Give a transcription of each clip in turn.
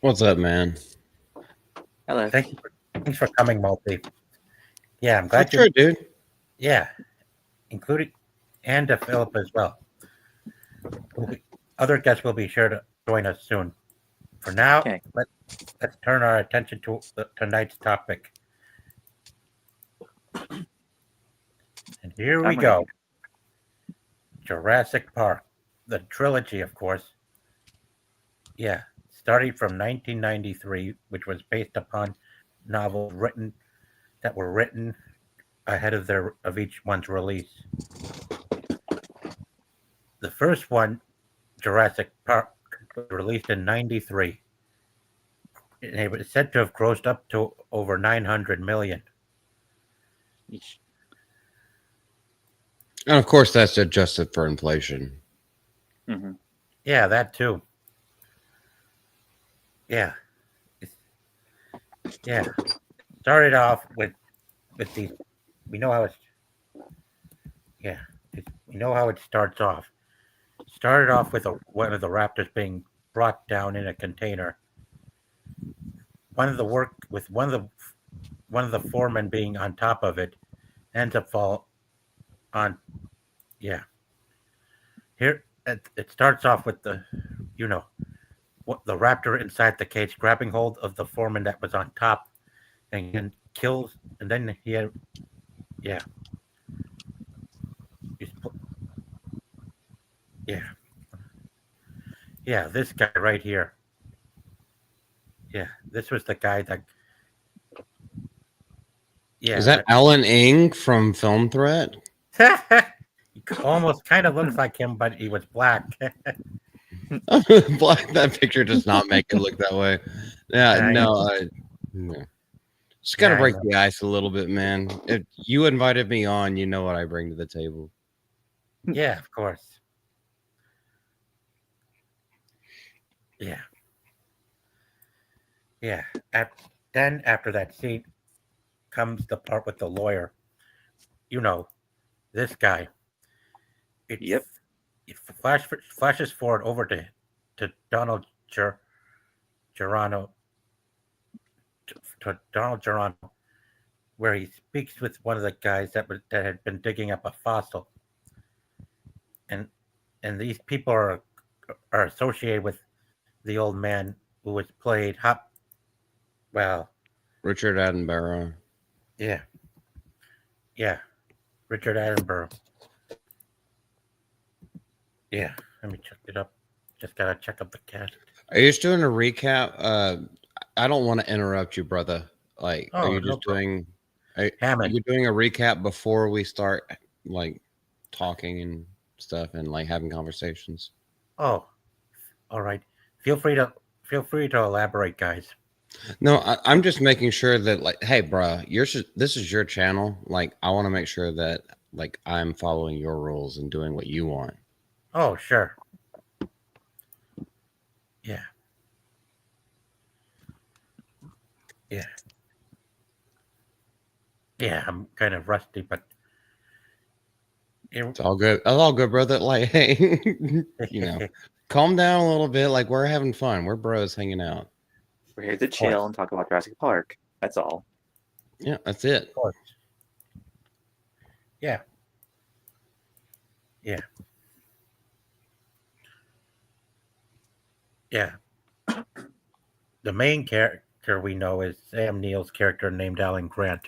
What's up, man? Hello. Thanks for coming, Multi. Yeah, I'm For glad you. sure, dude. Yeah, including and Philip as well. Other guests will be sure to join us soon. For now, Okay. let's turn our attention to tonight's topic. And here we I'm ready. go. Jurassic Park, the trilogy, of course. Yeah, starting from 1993, which was based upon novels written ahead of each one's release. The first one, Jurassic Park, was released in '93. It was said to have grossed up to over 900 million. Yeesh. And of course, that's adjusted for inflation. Mhm. Yeah, that too. Yeah, yeah. Started off with these. We know how it's. Yeah, we know how it starts off. Started off with one of the raptors being brought down in a container. One of the work with one of the foremen being on top of it ends up fall on. Yeah, here it starts off with you know the raptor inside the cage grabbing hold of the foreman that was on top and kills, and then yeah, he's, yeah, yeah, this guy right here. Yeah, this was the guy that. Is Yeah, that Alan Ing from Film Threat? that he almost kind of looks like him, but he was black. Black. That picture does not make it look that way. Yeah, I, no. No. Just yeah, gotta I break know. the ice a little bit, man. If you invited me on, you know what I bring to the table. Yeah, of course. Yeah, yeah. At, then after that scene comes the part with the lawyer. You know, this guy. It Yep. it flashes forward over to Donald Ger, Gerano to Donald Gerano, where he speaks with one of the guys that had been digging up a fossil, and these people are associated with the old man who was played hop. Well, Richard Attenborough. yeah, yeah, Richard Attenborough. Yeah, let me check it up. Just gotta check up the cast. Are you just doing a recap? I don't want to interrupt you, brother. Like, are Oh, you no just problem. doing? Are Hammond. you doing a recap before we start, like, talking and stuff and like having conversations? Oh, all right. Feel free to feel free to elaborate, guys. No, I'm just making sure that, like, hey, bruh, this is your channel. Like, I want to make sure that, like, I'm following your rules and doing what you want. Oh, sure. Yeah, yeah, yeah. I'm kind of rusty, but it, It's all good. It's all good, brother. Like, hey, calm down a little bit. Like, we're having fun. We're bros hanging out. We're here to of course, chill and talk about Jurassic Park. That's all. Yeah, that's it. of course. Yeah, yeah, yeah. The main character we know is Sam Neill's character named Alan Grant.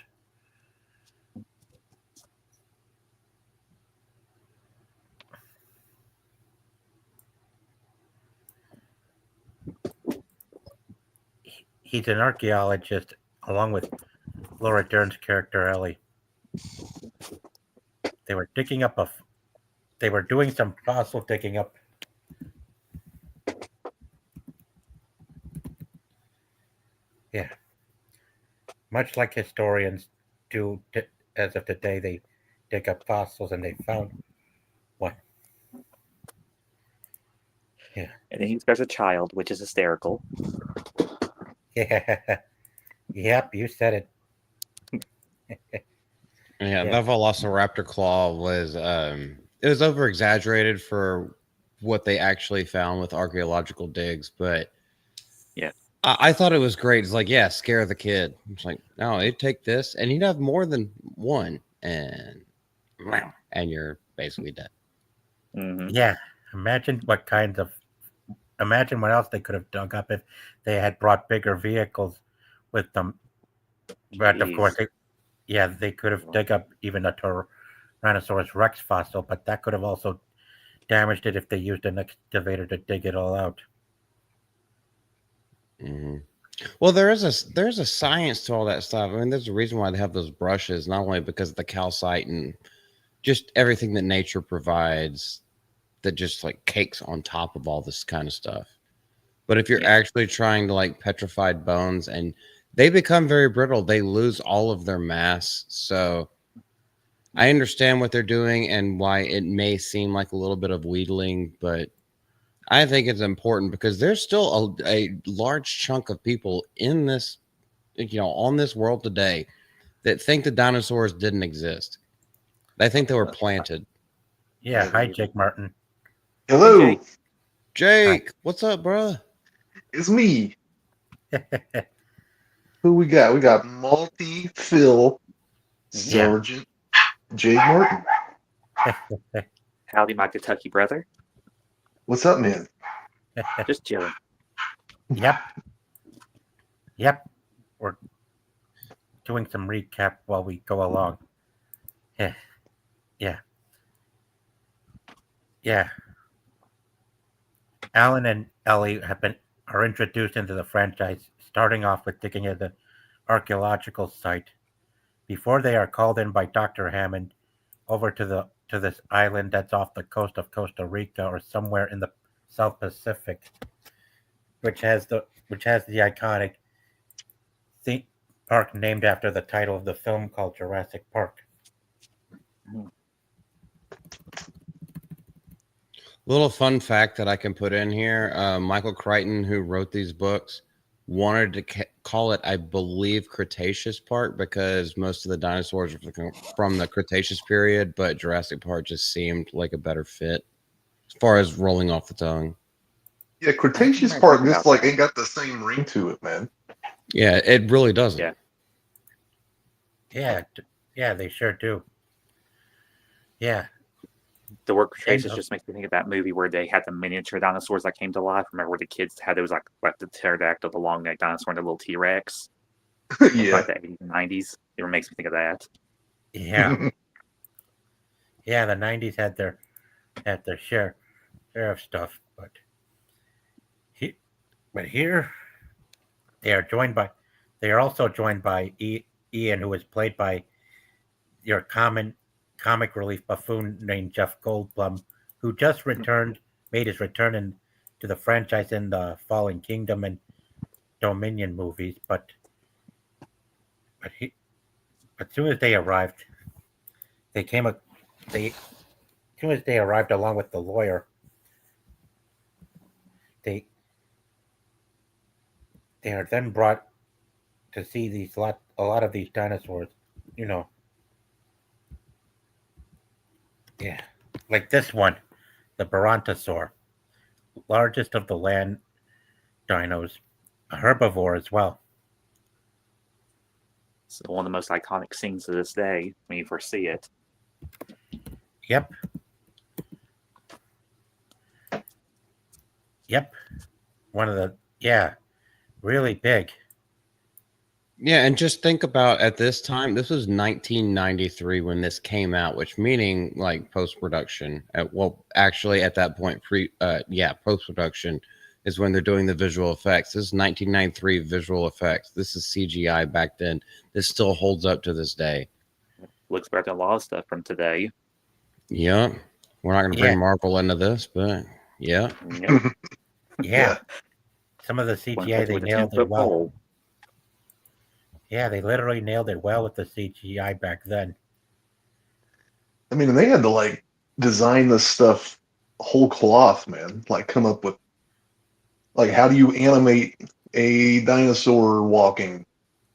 He's an archaeologist along with Laura Dern's character Ellie. They were digging up a. They were doing some fossil digging up. Yeah, much like historians do as of today. They dig up fossils and they found one. Yeah, And then he describes a child, which is hysterical. yeah, yep. You said it. Yeah, Yeah, that Velociraptor claw was it was over exaggerated for what they actually found with archaeological digs, but Yeah. I thought it was great. It's like, yeah, scare the kid. It's like, no, it'd take this, and you'd have more than one, and you're basically dead. Hmm. Yeah, imagine what kinds of imagine what else they could have dug up if they had brought bigger vehicles with them. But of course, Jeez. they could have dug up even a Tyrannosaurus Rex fossil, but that could have also damaged it if they used an excavator to dig it all out. Hmm. Well, there's a science to all that stuff. I mean, there's a reason why they have those brushes, not only because of the calcite and just everything that nature provides that just like cakes on top of all this kind of stuff. But if you're Yeah. actually trying to like petrified bones and they become very brittle, they lose all of their mass. So I understand what they're doing and why it may seem like a little bit of wheedling, but I think it's important because there's still a large chunk of people in this, on this world today that think the dinosaurs didn't exist. They think they were planted. Yeah, Yeah, hi, Maybe. Jake Martin. Hello, Jake. Jake, what's up, bro? it's me. Who we got? We got Multi Phil Yeah. Sergeant Jay Martin. Howdy, my Kentucky brother. What's up, man? Just chilling. Yep. Yep. We're doing some recap while we go along. Yeah. Yeah. Yeah. Alan and Ellie are introduced into the franchise, starting off with digging at the archaeological site before they are called in by Dr. Hammond over to this island that's off the coast of Costa Rica or somewhere in the South Pacific, which has the iconic theme park named after the title of the film called Jurassic Park. Little fun fact that I can put in here: Michael Crichton, who wrote these books, wanted to call it, I believe, Cretaceous Park because most of the dinosaurs are from the Cretaceous period, but Jurassic Park just seemed like a better fit as far as rolling off the tongue. Yeah, Cretaceous I Park think just about like that. ain't got the same ring to it, man. Yeah, it really doesn't. Yeah. Yeah, they sure do. Yeah, The word they Cretaceous know. just makes me think of that movie where they had the miniature dinosaurs that came to life. Remember where the kids had those like the pterodactyl, the long necked dinosaur, and the little T Rex from Yeah. like the 80s and 90s. It makes me think of that. Yeah, yeah. The '90s had their share of stuff, but here they are also joined by Ian, who is played by your common comic relief buffoon named Jeff Goldblum, who just made his return to the franchise in the Fallen Kingdom and Dominion movies. But as soon as they arrived, they came a they as soon as they arrived along with the lawyer, they they are then brought to see a lot of these dinosaurs. You know, yeah, like this one, the Barontosaur, largest of the land dinos, a herbivore as well. It's one of the most iconic scenes to this day when you first see it. Yep. Yep. One of the really big. Yeah, and just think about at this time, this was 1993 when this came out, which meaning like post production. Actually, at that point, post production is when they're doing the visual effects. This is 1993 visual effects. This is CGI back then. This still holds up to this day. Looks better than a lot of stuff from today. Yeah, we're not going to bring Marvel into this, but yeah. Yep. Yeah. Some of the Went CGI they with a nailed 10-foot it well. pole. Yeah, they literally nailed it well with the CGI back then. I mean, and they had to like design this stuff whole cloth, man. Like come up with like how do you animate a dinosaur walking?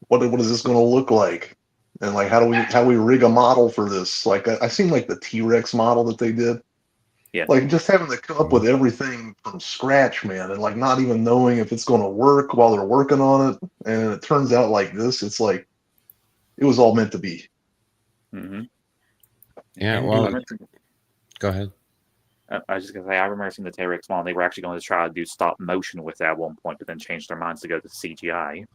What is this going to look like? And like how do we rig a model for this? Like I seen like the T-Rex model that they did. Yeah. Like just having to come up with everything from scratch, man, and like not even knowing if it's going to work while they're working on it, and it turns out like this. It's like it was all meant to be. Mm-hmm. Yeah, Indeed. well, go ahead. I was just gonna say, I remember seeing the T-Rex one. They were actually going to try to do stop motion with that at one point, but then changed their minds to go to CGI.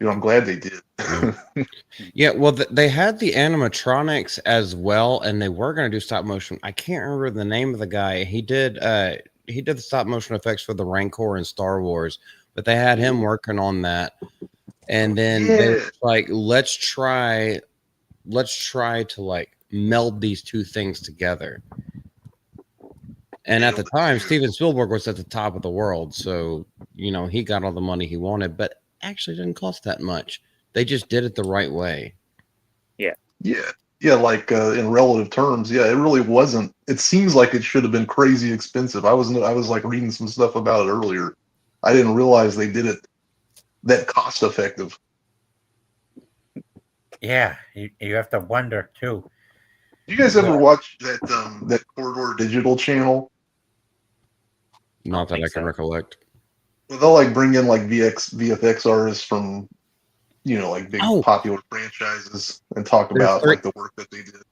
You know, I'm glad they did. Yeah, well, they had the animatronics as well, and they were going to do stop motion. I can't remember the name of the guy. He did the stop motion effects for the Rancor and Star Wars, but they had him working on that. And then they Yeah. were like, let's try to like meld these two things together. And at the time, Steven Spielberg was at the top of the world, so he got all the money he wanted, but actually didn't cost that much. They just did it the right way. Yeah, like in relative terms, yeah, it really wasn't. It seems like it should have been crazy expensive. I was like reading some stuff about it earlier. I didn't realize they did it that cost effective. Yeah, you have to wonder too. You guys ever watch that Corridor Digital channel? Not that I can so. recollect. Well, they'll like bring in like VFX artists from like big popular franchises and talk about like the work that they did.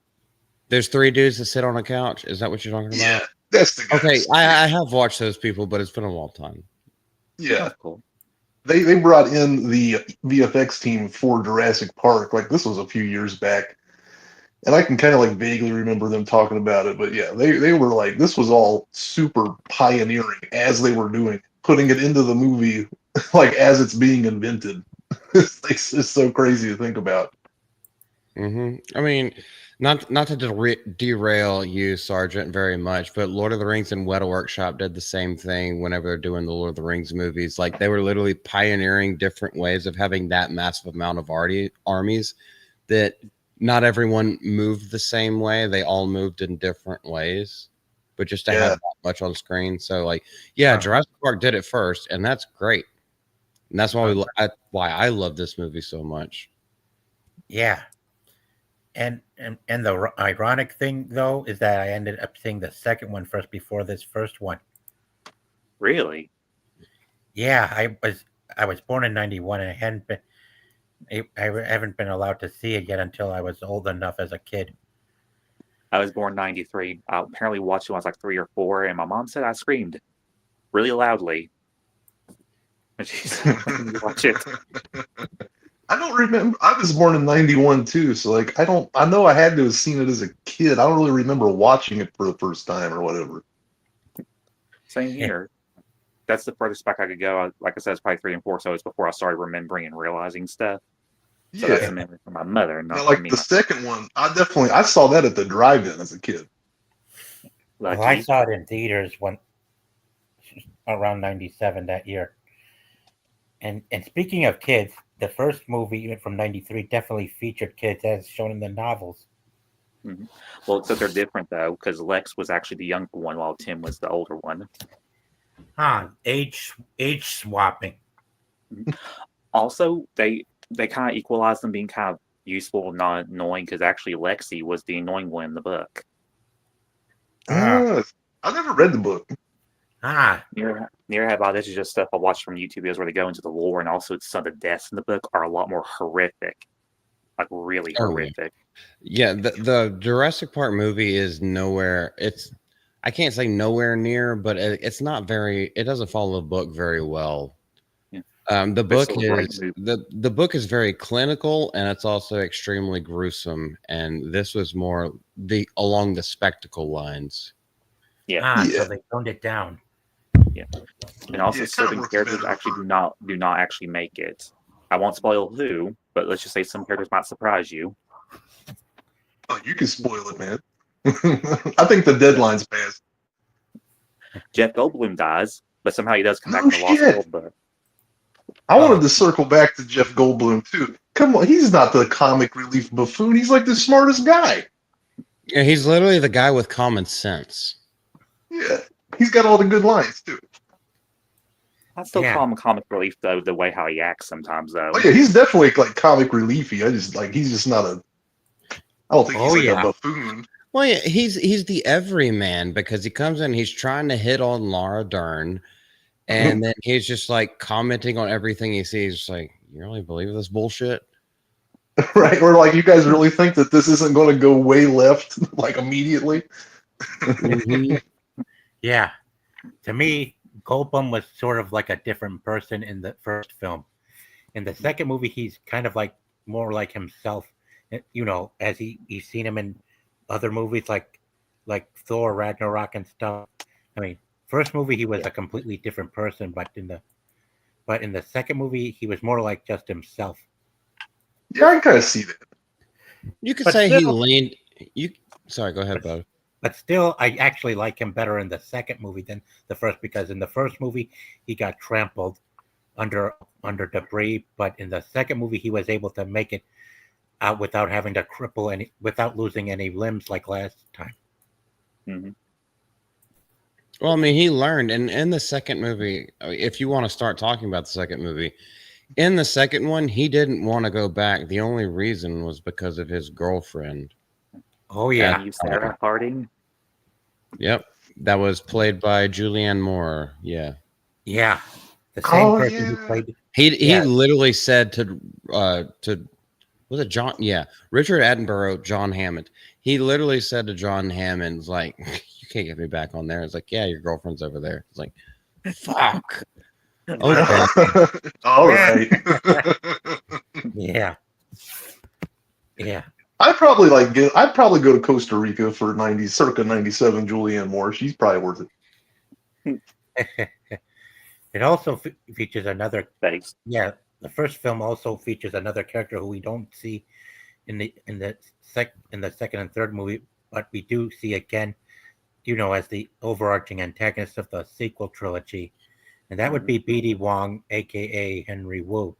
There's 3 dudes that sit on a couch. Is that what you're talking about? Yeah, that's the guys. Okay, I have watched those people, but it's been a long time. Yeah, That's cool. They brought in the VFX team for Jurassic Park. Like this was a few years back, and I can kind of like vaguely remember them talking about it. But yeah, they were like, this was all super pioneering as they were doing, putting it into the movie like as it's being invented. It's just so crazy to think about. I mean, not to derail you, Sergeant, very much, but Lord of the Rings and Weta Workshop did the same thing whenever they're doing the Lord of the Rings movies. Like they were literally pioneering different ways of having that massive amount of armies that not everyone moved the same way. They all moved in different ways, but just to have that much on screen. So like, yeah, Jurassic Park did it first, and that's great. And that's why why I love this movie so much. Yeah. And the ironic thing though is that I ended up seeing the second one first before this first one. Really? Yeah, I was born in '91 and I haven't been allowed to see it yet until I was old enough as a kid. I was born '93. I apparently watched it when I was like 3 or 4, and my mom said I screamed really loudly. And she said, watch it. I don't remember. I was born in '91 too, so like I know I had to have seen it as a kid. I don't really remember watching it for the first time or whatever. Same here. That's the furthest back I could go. Like I said, it's probably 3 and 4, so it's before I started remembering and realizing stuff. So that's a memory from my mother, not like from me. The second one, I saw that at the drive-in as a kid. Well, I saw it in theaters around '97 that year. And speaking of kids, the first movie even from '93 definitely featured kids as shown in the novels. Mm-hmm. Well, except they're different though, because Lex was actually the younger one while Tim was the older one. Age swapping. Also, they kind of equalized them being kind of useful, not annoying, because actually Lexi was the annoying one in the book. I never read the book. Near about this is just stuff I watched from YouTube videos where they go into the lore, and also some of the deaths in the book are a lot more horrific, like really horrific. Yeah, the Jurassic Park movie is nowhere. I can't say nowhere near, but it's not very. It doesn't follow the book very well. Yeah. The book is very clinical, and it's also extremely gruesome. And this was more along the spectacle lines. So they toned it down. Yeah, and also certain characters actually do not actually make it. I won't spoil who, but let's just say some characters might surprise you. Oh, you can spoil it, man. I think the deadline's passed. Jeff Goldblum dies, but somehow he does come back in the Lost World book. I wanted to circle back to Jeff Goldblum too. Come on, he's not the comic relief buffoon. He's like the smartest guy. Yeah, he's literally the guy with common sense. Yeah, he's got all the good lines too. I still call him comic relief though, the way how he acts sometimes though. Oh yeah, he's definitely like comic reliefy. He's just not a. I don't think he's a buffoon. Well, yeah, he's the everyman because he comes in, he's trying to hit on Laura Dern, and then he's just like commenting on everything he sees. Just like, you really believe this bullshit? Right? Or like, you guys really think that this isn't going to go way left, like immediately? Mhm. Yeah. To me, Goldblum was sort of like a different person in the first film. In the second movie, he's kind of like more like himself. As he's seen him in other movies like Thor, Ragnarok, and stuff. I mean, first movie he was Yeah. a completely different person, but in the second movie he was more like just himself. Yeah, I can kind of see that. You could But say he still, leaned. You sorry, go ahead, but, bud. but still, I actually like him better in the second movie than the first, because in the first movie he got trampled under debris, but in the second movie he was able to make it out without having to cripple any, without losing any limbs like last time. hmm Well, I mean, he learned, and in the second movie, if you want to start talking about the second movie, in the second one, he didn't want to go back. The only reason was because of his girlfriend. Oh At yeah, You, the time. Sarah Harding. Yep, that was played by Julianne Moore. Yeah, yeah, the same Oh person who yeah. played. he Yeah, literally said to was it John? Yeah, Richard Attenborough, John Hammond. He literally said to John Hammond, like, "You can't get me back on there." It's like, "Yeah, your girlfriend's over there." It's like, "Fuck." Okay. All Yeah. right. yeah, yeah. I'd probably go to Costa Rica for circa 97 Julianne Moore. She's probably worth it. It also features another. Thanks. Yeah, the first film also features another character who we don't see in the second and third movie, but we do see again, as the overarching antagonist of the sequel trilogy, and that would be B.D. Wong, aka Henry Wu.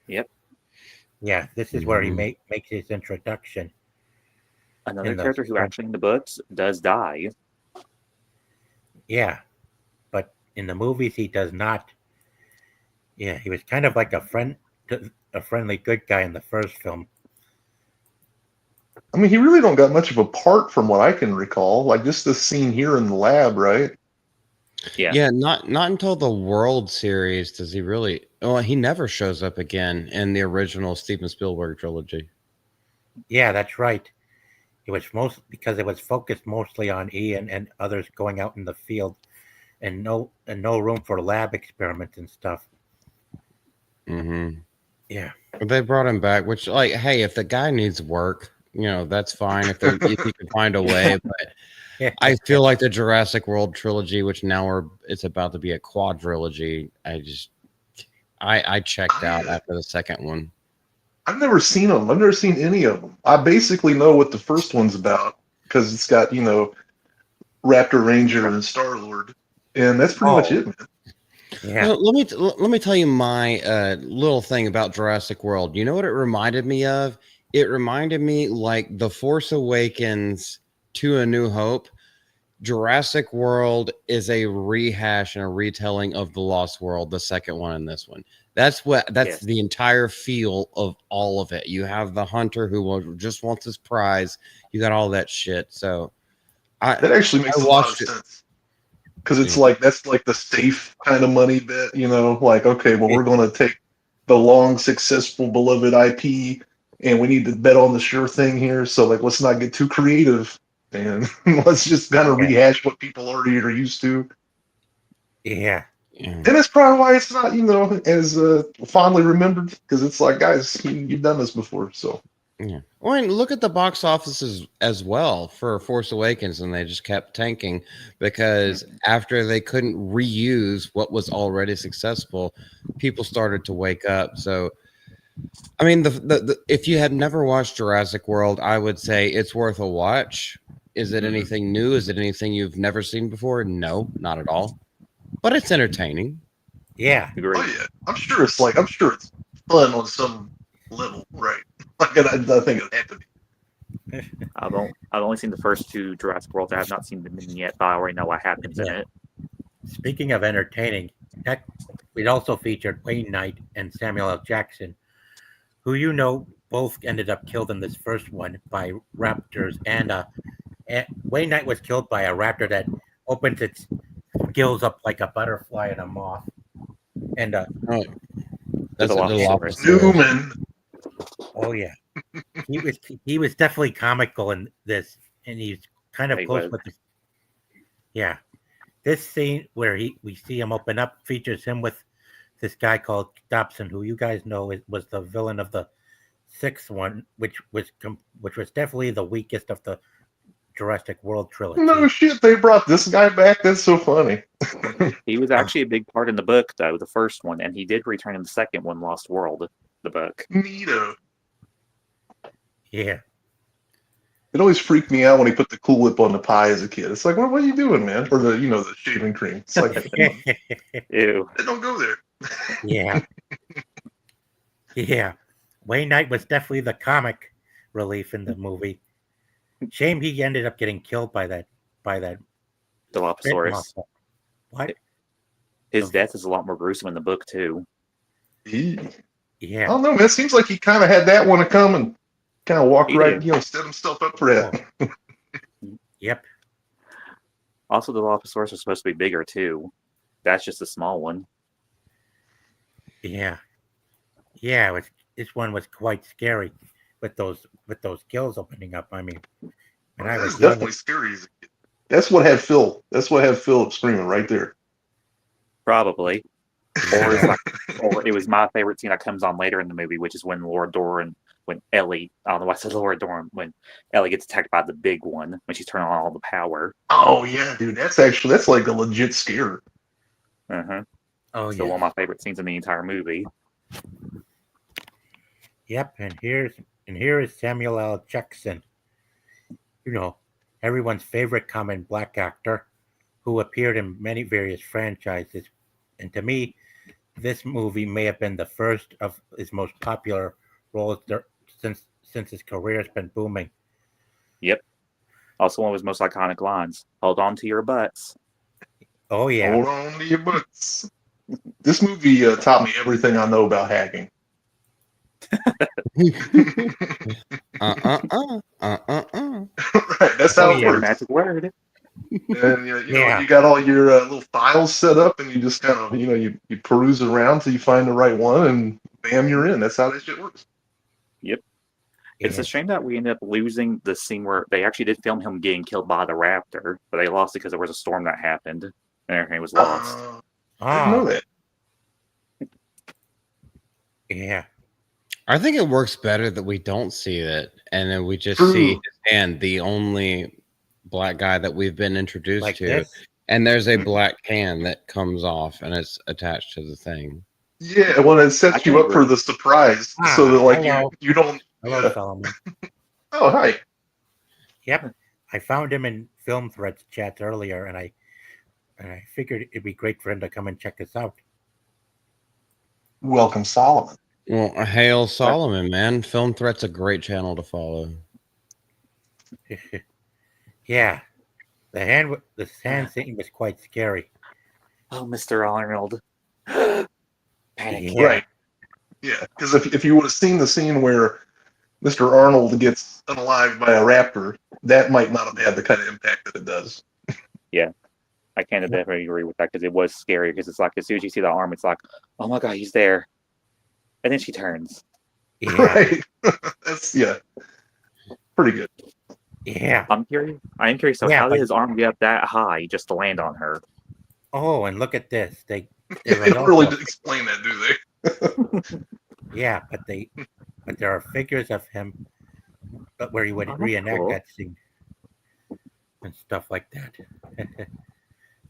Yep. Yeah, this is where he Mhm. makes his introduction. Another In the character who actually in the books does die. Yeah, but in the movies he does not. Yeah, he was kind of like a friendly good guy in the first film. I mean, he really don't got much of a part from what I can recall. Like just this scene here in the lab, right? Yeah. Yeah, not until the World Series does he really. Well, he never shows up again in the original Steven Spielberg trilogy. Yeah, that's right. It was because it was focused mostly on Ian and others going out in the field, and no room for lab experiments and stuff. Mm-hmm. Yeah, They brought him back, which, like, hey, if the guy needs work, that's fine. If you can find a way, but I feel like the Jurassic World trilogy, which now it's about to be a quadrilogy. I checked out after the second one. I've never seen them. I've never seen any of them. I basically know what the first one's about because it's got, Raptor Ranger and Star Lord, and that's pretty much Oh, it, man. yeah. Let me tell you my little thing about Jurassic World. You know what it reminded me of? It reminded me like The Force Awakens to A New Hope. Jurassic World is a rehash and a retelling of The Lost World, the second one and this one. That's Yes. the entire feel of all of it. You have the hunter who just wants his prize. You got all that shit. So That actually makes a lot of watched it. sense because it's Yeah. like that's like the safe kind of money bet, like, okay, well, we're going to take the long, successful, beloved IP, and we need to bet on the sure thing here. So, like, let's not get too creative and let's just kind of Yeah. rehash what people already are used to. Yeah. Yeah. And that's probably why it's not, as fondly remembered because it's like, guys, you've done this before. So, Yeah. Well, and look at the box offices as well for Force Awakens, and they just kept tanking because after they couldn't reuse what was already successful, people started to wake up. So, I mean, if you had never watched Jurassic World, I would say it's worth a watch. Is it anything new? Is it anything you've never seen before? No, not at all. But it's entertaining. Yeah. Agreed. oh yeah, I'm sure it's fun on some level, right? Like, I think it had to be. I've only seen the first two Jurassic Worlds. I have not seen them yet, but I already know what happens in Yeah. it. Speaking of entertaining, it also featured Wayne Knight and Samuel L. Jackson, who both ended up killed in this first one by raptors and a Wayne Knight was killed by a raptor that opens its gills up like a butterfly and a moth. And Oh, that's a Dilophosaurus. Dilophosaurus. Newman. oh yeah, he was definitely comical in this, and he's kind of He close was. with the yeah. This scene where we see him open up features him with this guy called Dobson, who you guys know was the villain of the sixth one, which was definitely the weakest of the Jurassic World trilogy. No shit, they brought this guy back. That's so funny. He was actually a big part in the book, though, the first one, and he did return in the second one, Lost World, the book. Neato. Yeah. It always freaked me out when he put the Cool Whip on the pie as a kid. It's like, what are you doing, man? Or the shaving cream. It's like, Ew. don't go there. Yeah. Yeah. Wayne Knight was definitely the comic relief in the movie. Shame he ended up getting killed by that pit Dilophosaurus. monster. What? His death is a lot more gruesome in the book, too. I Yeah. don't know, man. It seems like he kind of had that one to come and kind of walked He right, did. set himself up for that. Yep. Also, the Dilophosaurus was supposed to be bigger, too. That's just a small one. Yeah. Yeah, this one was quite scary with those gills opening up. I mean, when I That's was young, definitely scary as a kid. That's what had Phil. That's what had Philip screaming right there. Probably. Or, it's like, or it was my favorite scene that comes on later in the movie, which is when Laura Doran, when Ellie, I don't know why I said Laura Doran, when Ellie gets attacked by the big one, when she's turning on all the power. Oh yeah, dude. That's like a legit scare. Uh-huh. oh So one yeah. of my favorite scenes in the entire movie. Yep, and here is Samuel L. Jackson. You know, everyone's favorite common black actor who appeared in many various franchises. And to me, this movie may have been the first of his most popular roles since his career has been booming. Yep. Also one of his most iconic lines. Hold on to your butts. Oh yeah. Hold on to your butts. This movie taught me everything I know about hacking. Right, that's how it Yeah, works. magic word. And you got all your little files set up, and you just kind of you peruse around till you find the right one, and bam, you're in. That's how that shit works. Yep. It's a shame that we ended up losing the scene where they actually did film him getting killed by the raptor, but they lost it because there was a storm that happened and everything was lost. I didn't know that. Yeah. I think it works better that we don't see it, and then we just True. see his hand, the only black guy that we've been introduced Like to. this. And there's a black can that comes off, and it's attached to the thing. Yeah, well, it sets you up for the surprise, so that like hello. you don't. Hello, Yeah. Solomon. Oh, hi. Yep. I found him in Film Threads chats earlier, and I figured it'd be great for him to come and check us out. Welcome, Solomon. Well, hail Solomon, man. Film Threat's a great channel to follow. Yeah. The hand scene was quite scary. Oh, Mr. Arnold. Panic. Yeah. Right. Yeah, because if you would have seen the scene where Mr. Arnold gets unalived by a raptor, that might not have had the kind of impact that it does. I can't definitely agree with that because it was scary because it's like as soon as you see the arm, it's like, oh my god, he's there. And then she turns. Yeah. Right. That's pretty good. Yeah. I am curious. So Yeah, how but- did his arm get up that high just to land on her? Oh, and look at this. There They was don't really also- explain that, do they? Yeah, but there are figures of him, but where he would Oh, reenact cool. that scene and stuff like that.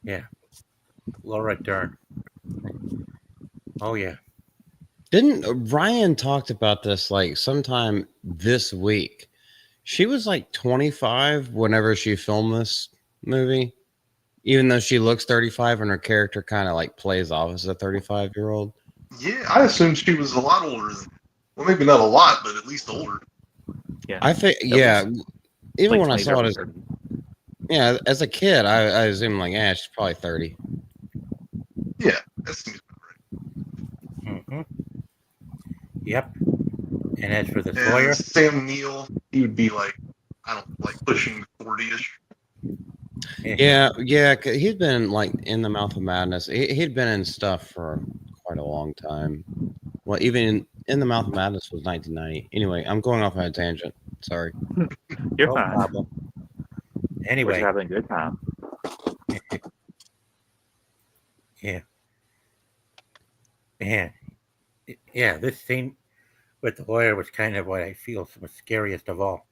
Yeah, Laura Dern. Oh yeah. Didn't Ryan talked about this like sometime this week? She was like 25 whenever she filmed this movie, even though she looks 35 and her character kind of like plays off as a 35-year-old. Yeah, I assumed she was a lot older than. Well, maybe not a lot, but at least older. Yeah. I think, That yeah. was Even late when I 20s, saw it early as 30s. as a kid, I assumed like, she's probably 30. Yeah, that seems Mm-hmm. Yep. And as for the And Sawyer, Sam Neill, he would be like, I don't know, like pushing 40-ish. Yeah, 'cause he's been like in the Mouth of Madness. He'd been in stuff for quite a long time. Well, even in the Mouth of Madness was 1990. Anyway, I'm going off on a tangent. Sorry. You're No fine. problem. We're Anyway, just having a good time. yeah, yeah, yeah. This scene with the lawyer was kind of what I feel was scariest of all.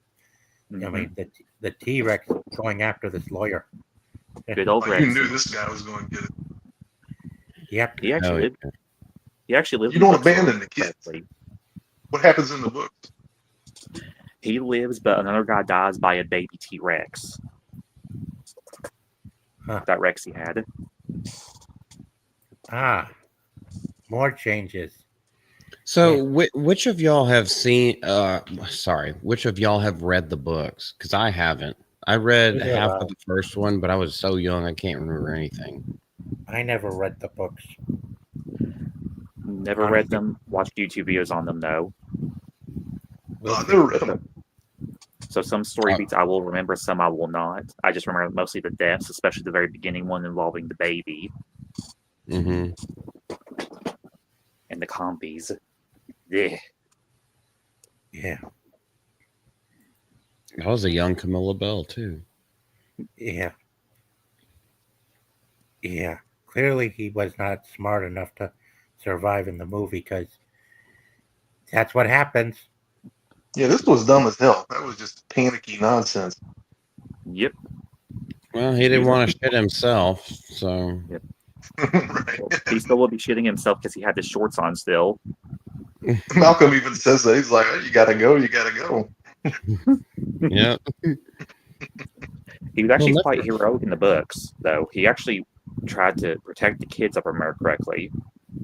I Mhm. mean, the T-Rex going after this lawyer. Good old Like, you Rex. knew this guy was going to get it. Yep. He actually Oh, lived. yeah. He actually lived. You in don't books a lot, abandon the kids. correctly. What happens in the books? He lives, but another guy dies by a baby T Rex. Huh. That Rex he had. Ah, more changes. So, Yeah. which of y'all have seen? Sorry, which of y'all have read the books? Because I haven't. I read Neither have half I. of the first one, but I was so young I can't remember anything. I never read the books. Never read Honestly, them. Watched YouTube videos on them though. we'll I see. never read them. So some story Oh. beats I will remember, some I will not. I just remember mostly the deaths, especially the very beginning one involving the baby Mm-hmm. and the compies. Yeah. Yeah, I was a young Camilla Bell too. yeah, yeah. Clearly, he was not smart enough to survive in the movie because that's what happens. Yeah, this was dumb as hell. That was just panicky nonsense. Yep. Well, he didn't want to shit himself, so Right. Well, he still will be shitting himself because he had his shorts on still. Malcolm even says that. He's like, "Oh, you gotta go, you gotta go." yeah. He was actually Well, quite heroic in the books, though. He actually tried to protect the kids, if I remember correctly.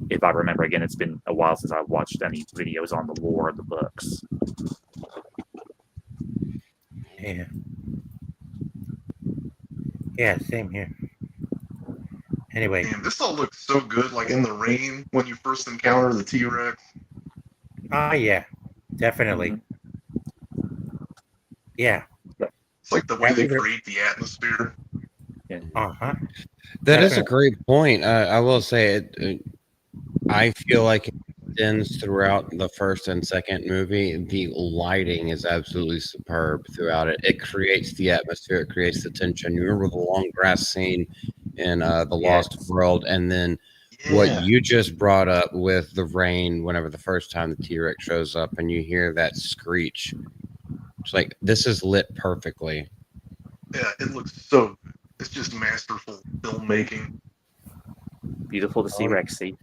If I remember, again, it's been a while since I've watched any videos on the lore of the books. Yeah. Yeah, same here. Anyway, Man, this all looks so good, like in the rain when you first encounter the T-Rex. yeah, definitely. Yeah. It's like the way they After the- create the atmosphere. Uh-huh. that is a Definitely. great point. I will say it. I feel like it extends throughout the first and second movie. The lighting is absolutely superb throughout it. It creates the atmosphere. It creates the tension. You remember the long grass scene in the Lost Yes. World, and then what Yeah. you just brought up with the rain. Whenever the first time the T-Rex shows up, and you hear that screech, it's like this is lit perfectly. Yeah, it looks so good. It's just masterful filmmaking. Beautiful to see Oh, yeah. Rexy.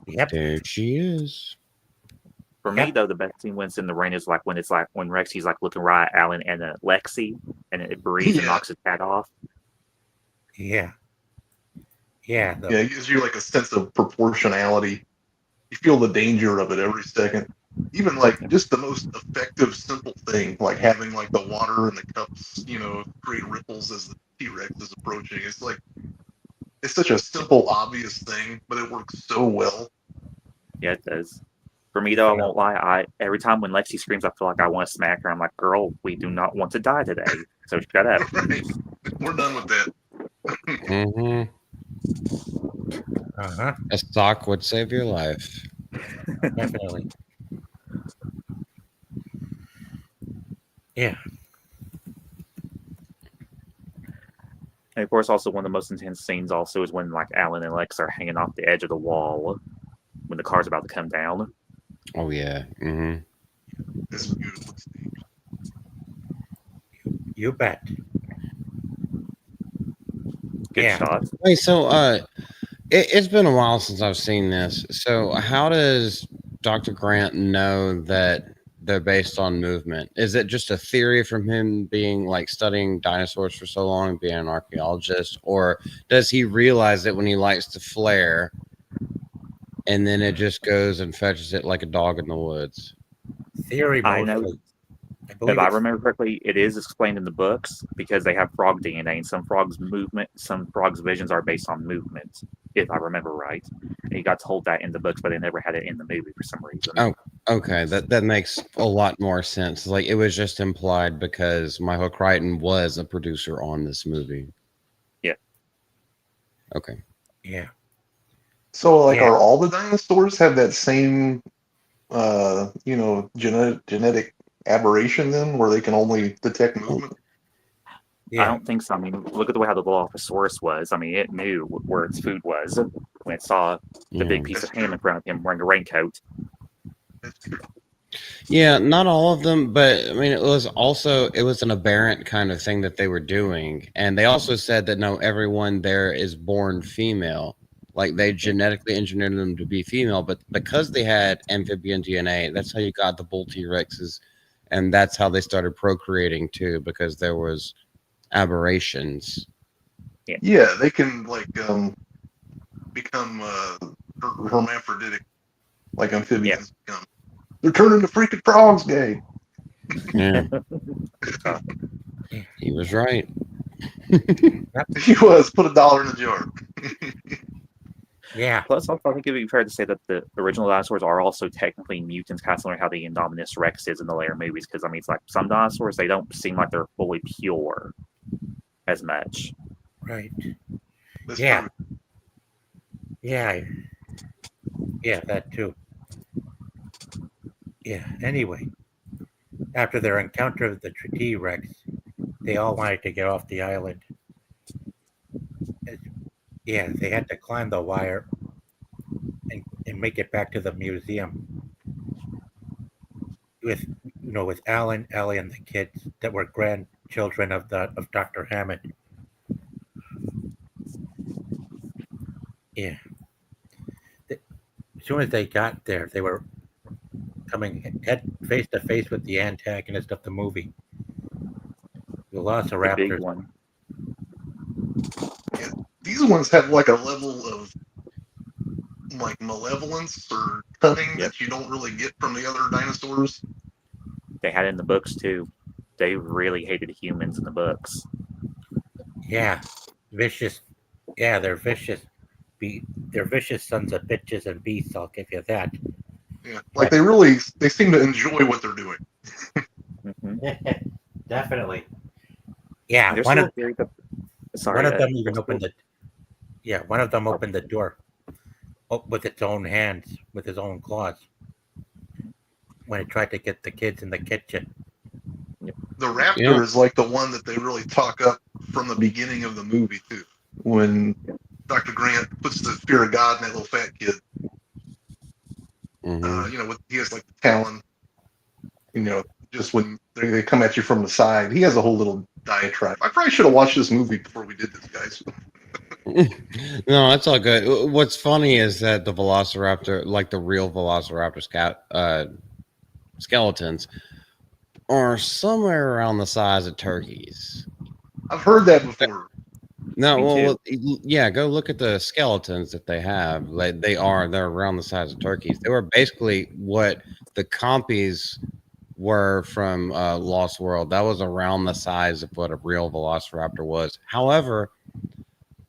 Yep. There she is. For me, Yep. though, the best scene when it's in the rain is like when Rexy's like looking right at Alan and Lexi, and it breathes and Yeah. knocks his hat off. Yeah. Yeah. Yeah, it gives you like a sense of proportionality. You feel the danger of it every second. Even like just the most effective, simple thing, like having like the water in the cups, create ripples as the T-Rex is approaching. It's such a simple, obvious thing, but it works so well. Yeah, it does. For me, though, I won't lie. Every time when Lexi screams, I feel like I want to smack her. I'm like, girl, we do not want to die today. So shut up. Right? We're done with that. Mm-hmm. Uh-huh. A sock would save your life. Definitely. Yeah. And of course, also one of the most intense scenes also is when like Alan and Lex are hanging off the edge of the wall when the car's about to come down. Oh yeah. Mm-hmm. It's beautiful. You bet. Good Yeah. shot. Wait, so it's been a while since I've seen this. So how does Dr. Grant know that they're based on movement? Is it just a theory from him being like studying dinosaurs for so long and being an archaeologist, or does he realize it when he lights the flare and then it just goes and fetches it like a dog in the woods? Theory I know. mostly. I believe If I it's- remember correctly, it is explained in the books because they have frog DNA, and some frogs' visions are based on movement. If I remember right, and he got told that in the books, but they never had it in the movie for some reason. Oh, Okay, that makes a lot more sense. Like it was just implied because Michael Crichton was a producer on this movie. Yeah. Okay. Yeah. So, like, Yeah. are all the dinosaurs have that same, genetic aberration then, where they can only detect movement? I Yeah. don't think so. I mean, look at the way how the Dilophosaurus was. I mean, it knew where its food was when it saw the Yeah. big piece That's of ham true. in front of him wearing a raincoat. That's true. Yeah, not all of them, but I mean, it was an aberrant kind of thing that they were doing, and they also said that no, everyone there is born female, like they genetically engineered them to be female, but because they had amphibian DNA, that's how you got the bull T-Rexes, and that's how they started procreating too, because there was aberrations. Yeah, they can like become hermaphroditic, like amphibians become. They're turning to freaking frogs gay. Yeah, Uh, he was right. He was put $1 in the jar. Yeah. Plus, I think it'd be fair to say that the original dinosaurs are also technically mutants, kind of similar to how the Indominus Rex is in the later movies. Because I mean, it's like some dinosaurs they don't seem like they're fully pure as much. Right. That's Yeah. true. Yeah. Yeah. That too. Yeah. Anyway, after their encounter with the T-Rex, they all wanted to get off the island. Yeah, they had to climb the wire and make it back to the museum with with Alan, Ellie, and the kids that were grandchildren of Dr. Hammond. Yeah. As soon as they got there, they were coming head face to face with the antagonist of the movie, the The big Velociraptors. one. Yeah, these ones have like a level of like malevolence or cunning Yep. that you don't really get from the other dinosaurs. They had it in the books too. They really hated humans in the books. Yeah, vicious. Yeah, they're vicious. They're vicious sons of bitches and beasts. I'll give you that. Yeah, like they seem to enjoy what they're doing. Mm-hmm. Definitely. Yeah, There's one still of a theory that. one Sorry, of them even there's opened still, the. Yeah, one of them opened the door with its own hands, with his own claws, when it tried to get the kids in the kitchen. The raptor Yeah. is like the one that they really talk up from the beginning of the movie too. When Dr. Grant puts the fear of God in that little fat kid, Mhm. he has like the talon, just when they come at you from the side. He has a whole little diatribe. I probably should have watched this movie before we did this, guys. No, that's all good. What's funny is that the Velociraptor, like the real Velociraptor skeletons, are somewhere around the size of turkeys. I've heard that before. No, Me well, too. yeah, go look at the skeletons that they have. Like they're around the size of turkeys. They were basically what the compies were from Lost World. That was around the size of what a real Velociraptor was. However,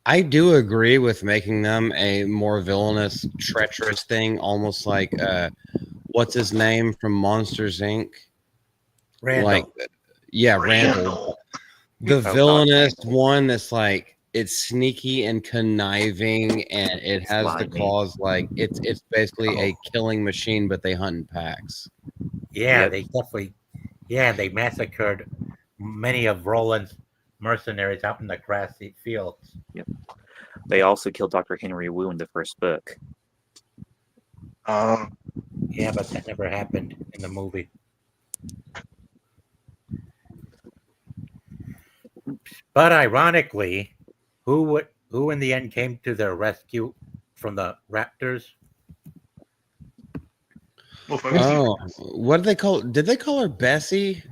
I do agree with making them a more villainous, treacherous thing, almost like what's his name from Monsters Inc. Like, Randall. yeah, Randall, Randall. the Oh God, villainous Randall. one that's like it's sneaky and conniving, and it has the Slimy. claws. Like it's basically a Oh, killing machine, but they hunt in packs. yeah, Yep. they definitely. Yeah, they massacred many of Roland's mercenaries out in the grassy fields. Yep. They also killed Dr. Henry Wu in the first book. Yeah, but that never happened in the movie. But ironically, who in the end came to their rescue from the raptors? Well, folks, Oh, what did they call? Did they call her Bessie?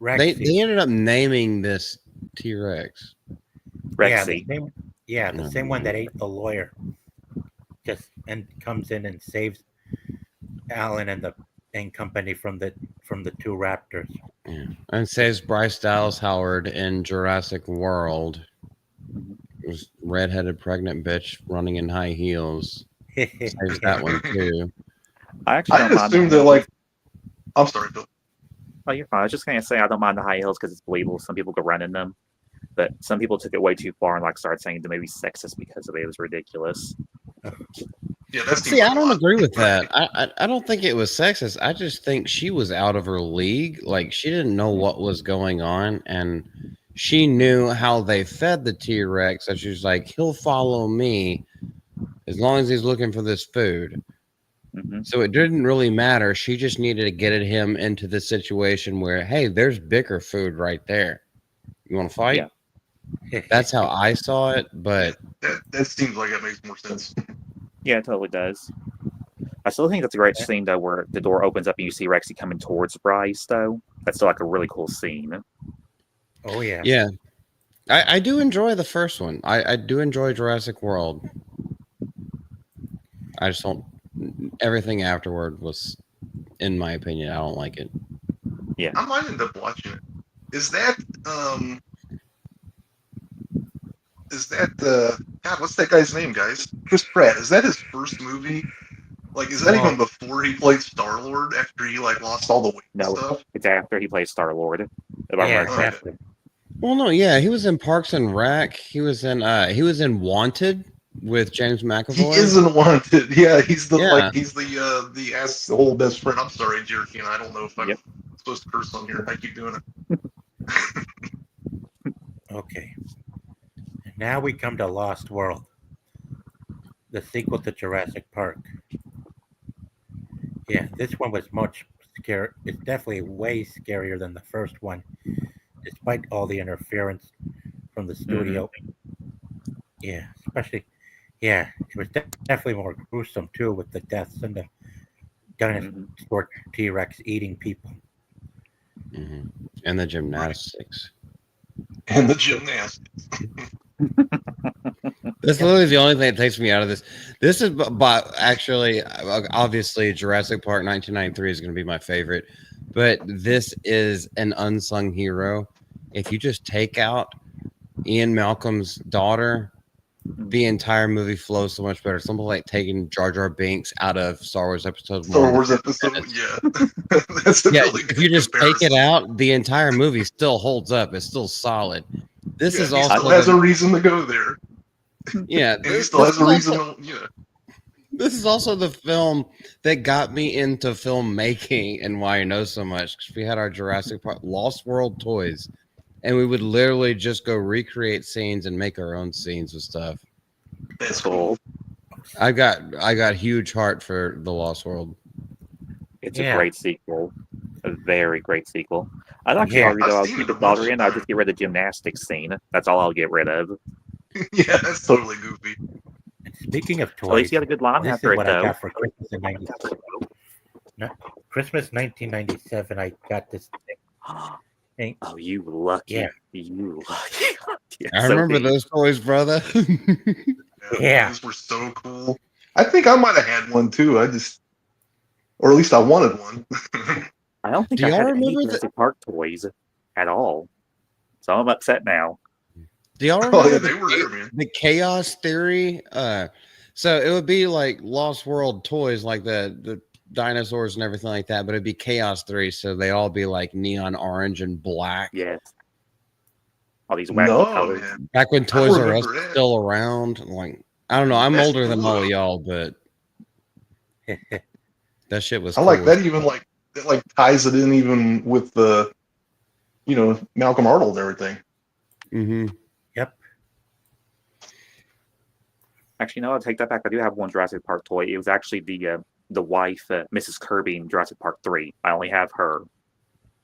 They Rexy. ended up naming this T Rex. Yeah, the Rexy. same. Yeah, the same one that ate the lawyer. Just and comes in and saves Alan and company from the two raptors. Yeah. And saves Bryce Dallas Howard in Jurassic World. It was redheaded pregnant bitch running in high heels. Saves that one too. I actually I don't had mind assumed that. that like I'm sorry, Phil. Oh, you're fine. I was just gonna say I don't mind the high heels because it's believable. Some people could run in them, but some people took it way too far and like started saying the movie's sexist because of it. It was ridiculous. Yeah, that seems See, like I a don't lot. agree with that. I don't think it was sexist. I just think she was out of her league. Like she didn't know what was going on, and she knew how they fed the T-Rex. So she was like, "He'll follow me as long as he's looking for this food." Hmm. So it didn't really matter. She just needed to get him into the situation where, hey, there's bigger food right there. You want to fight? Yeah. That's how I saw it. But That seems like it makes more sense. Yeah, it totally does. I still think that's a great scene though, where the door opens up and you see Rexy coming towards Bryce. Though that's still like a really cool scene. Oh yeah. yeah, I do enjoy the first one. I do enjoy Jurassic World. I just don't. Everything afterward was, in my opinion, I don't like it. I might end up watching it. Is that God? What's that guy's name, guys? Chris Pratt. Is that his first movie? Like, is that Well- even before he played Star Lord? After he like lost all the weight and No, stuff? it's after he plays Star Lord. If I Yeah, remember correctly. exactly. Well, no, yeah, he was in Parks and Rec. He was in Wanted with James He McAvoy. isn't wanted. Yeah, he's the Yeah. he's the asshole best friend. I'm sorry, Jerky, and I don't know if I'm Yep. supposed to curse on here. I keep doing it. Okay. And now we come to Lost World, the sequel to Jurassic Park. Yeah, this one was much scary. It's definitely way scarier than the first one, despite all the interference from the studio. Yeah, especially, yeah, it was definitely more gruesome too, with the deaths and the dinosaur T-Rex eating people. hmm And the gymnastics. And the gymnastics. That's literally the only thing that takes me out of this. This is, but actually, obviously, Jurassic Park 1993 is going to be my favorite. But this is an unsung hero. If you just take out Ian Malcolm's daughter, the entire movie flows so much better. Something like taking Jar Jar Binks out of Star Wars Episode Star 1. Wars episode, yeah. That's a Yeah, really if good you just take it comparison. out, the entire movie still holds up. It's still solid. This Yeah, is he also still has a reason to go there. yeah. And he still This has is a reason also, to, yeah. this is also the film that got me into filmmaking and why I know so much. Because we had our Jurassic Park Lost World toys, and we would literally just go recreate scenes and make our own scenes with stuff. That's cool. I got huge heart for the Lost World. It's Yeah. a great sequel, a very great sequel. I'd actually Yeah. argue though I've I'll seen keep it the a bunch daughter of in. I'll just times. get rid of the gymnastics scene. That's all I'll get rid of. Yeah, that's totally goofy. And speaking of At least toys, you got a good line this after is it what I though. got for Christmas in Christmas 1997. I got this thing. Oh, you lucky. Yeah. You lucky. Yeah, I so remember neat. those toys, brother. Yeah. Those were so cool. I think I might have had one too. Or at least I wanted one. I don't think Do I y'all had any remember Jurassic Park toys at all. So I'm upset now. Do y'all Oh remember yeah, they were there, man. the chaos theory? So it would be like Lost World toys, like the dinosaurs and everything like that, but it'd be chaos theory, so they all be like neon orange and black. Yes. All these wacky No, colors. man. Back when I Toys R Us remember was that. still around. Like I don't know, I'm That's older than cool, all of though. y'all, but that shit was I cool. like that even like it like ties it in even with the Malcolm Arnold and everything. Mm-hmm. Yep. Actually, no, I'll take that back. I do have one Jurassic Park toy. It was actually the wife, Mrs. Kirby in Jurassic Park 3. I only have her.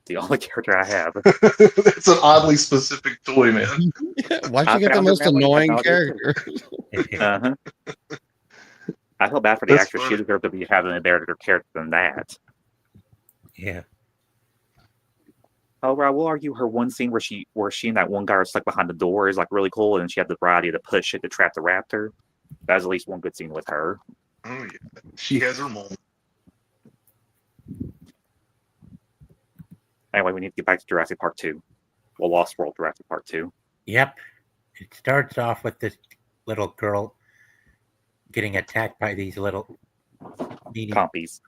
The only character I have. That's an oddly specific toy, man. Why'd I you get the found her most memory. I annoying found her too. character? Uh-huh. I feel bad for the That's actress. She funny. deserved to be having a better character than that. Yeah. Oh, I will argue her one scene where she and that one guy are stuck behind the door is like really cool, and she had the variety to push it to trap the raptor. That's at least one good scene with her. Oh yeah, she has her moment. Anyway, we need to get back to Jurassic Park 2. Well, Lost World Jurassic Park 2. Yep. It starts off with this little girl getting attacked by these little meaty Compies.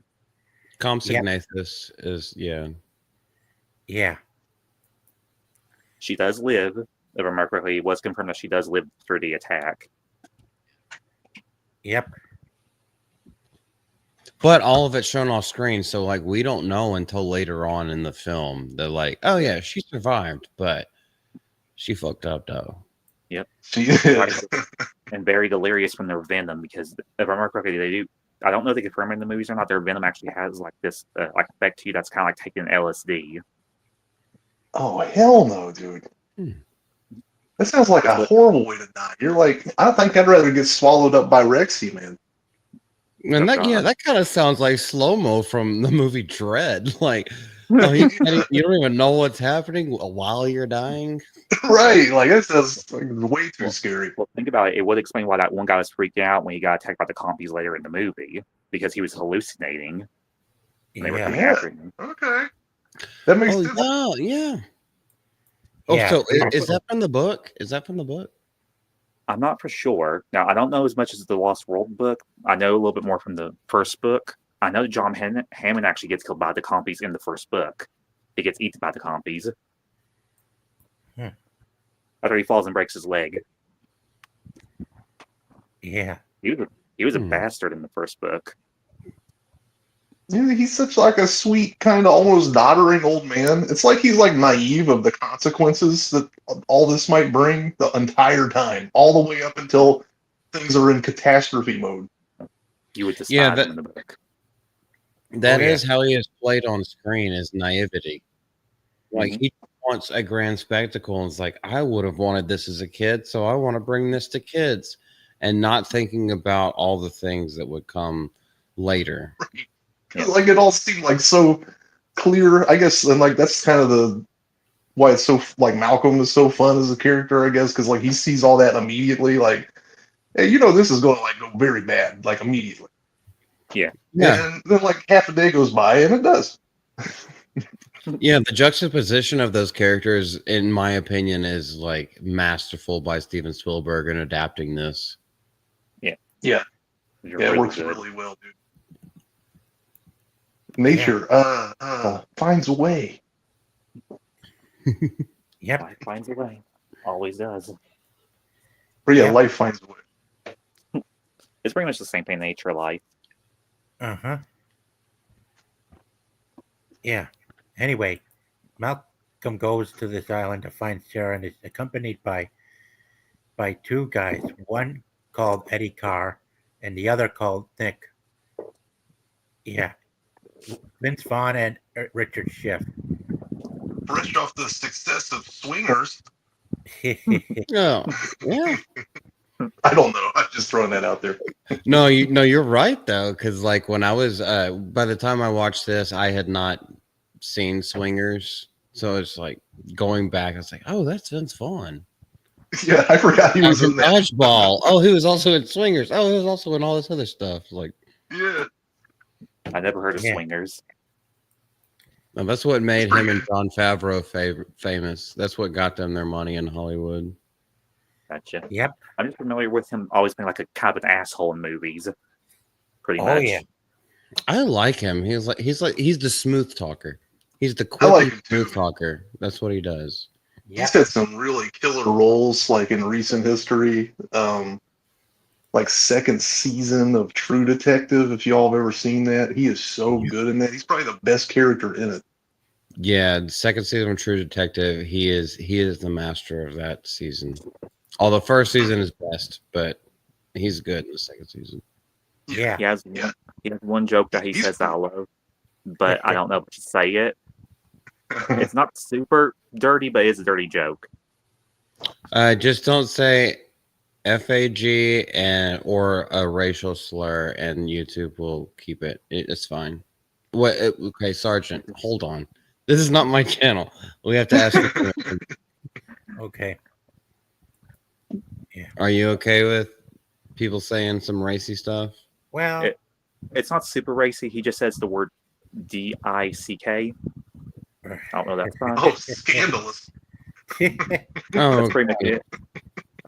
Compsognathus is Yeah. She does live. If I remember correctly, it was confirmed that she does live through the attack. Yep. but all of it's shown off screen, so like we don't know until later on in the film. They're like, oh yeah, she survived, but she fucked up though. She Right. is. And very delirious from their venom because if I remember correctly, they do. I don't know if they confirm in the movies or not. Their venom actually has like this like effect to you that's kind of like taking LSD. Oh hell no, dude. Hmm. That sounds like a horrible way to die. You're like, I think I'd rather get swallowed up by Rexy, man. And Oh, God. that kind of sounds like slow mo from the movie Dread. Like, oh, you don't even know what's happening while you're dying. Right, like that sounds like way too scary. Well, think about it. It would explain why that one guy was freaking out when he got attacked by the compies later in the movie because he was hallucinating. And they were coming Yeah. after him. Okay, that makes Oh sense. yeah. Oh, Yeah. so is that from the book? Is that from the book? I'm not for sure. Now, I don't know as much as the Lost World book. I know a little bit more from the first book. I know John Hammond actually gets killed by the compies in the first book. He gets eaten by the compies. Hmm. After he falls and breaks his leg. Yeah. He was a bastard in the first book. Yeah, he's such like a sweet, kind of almost doddering old man. It's like he's like naive of the consequences that all this might bring the entire time, all the way up until things are in catastrophe mode. You would despise Yeah, him in the book. That Oh, yeah. is how he is played on screen, is naivety. Like Mhm. he wants a grand spectacle and it's like, I would have wanted this as a kid, so I want to bring this to kids, and not thinking about all the things that would come later. Yeah. Like it all seemed like so clear, I guess, and like that's kind of the why it's so like Malcolm is so fun as a character, I guess, because like he sees all that immediately, like, hey, you know, this is going to like go very bad, like immediately. Yeah. And then like half a day goes by and it does. Yeah, the juxtaposition of those characters, in my opinion, is like masterful by Steven Spielberg in adapting this. You're Yeah, it really works good. really well, dude. Nature finds a way. Yep. Life finds a way. Always does. But yeah, Yep. life finds a way. It's pretty much the same thing, nature, life. Uh-huh. Yeah. Anyway, Malcolm goes to this island to find Sarah and is accompanied by two guys, one called Eddie Carr and the other called Nick. Yeah. Vince Vaughn and Richard Schiff. Fresh off the success of Swingers. Oh, yeah. I don't know. I'm just throwing that out there. No, you're right though, because like when I was by the time I watched this, I had not seen Swingers, so it's like going back. I was like, oh, that's Vince Vaughn. Yeah, I forgot he was in that. Dodgeball. Oh, he was also in Swingers. Oh, he was also in all this other stuff. Like, Yeah. I never heard of Yeah. Swingers. well, that's what made him and Jon Favreau famous. That's what got them their money in Hollywood. Gotcha. Yep. I'm just familiar with him always being like a kind of an asshole in movies. Pretty Oh, much. yeah. I like him. He's the smooth talker. He's the I like quick him too. smooth talker. That's what he does. Yep. He's had some really killer roles, like in recent history. Like second season of True Detective, if y'all have ever seen that. He is so good in that. He's probably the best character in it. Yeah, the second season of True Detective, he is the master of that season. Although first season is best, but he's good in the second season. Yeah. He has one joke that he He's says cool. out loud, but I don't know if to say it. It's not super dirty, but it's a dirty joke. Just don't say FAG or a racial slur, and YouTube will keep it. It's fine. What? Okay, Sergeant, hold on. This is not my channel. We have to ask you permission. Okay. Are you okay with people saying some racy stuff? Well, It's not super racy. He just says the word DICK. I don't know. That's fine. Oh, scandalous. Oh, That's pretty much it.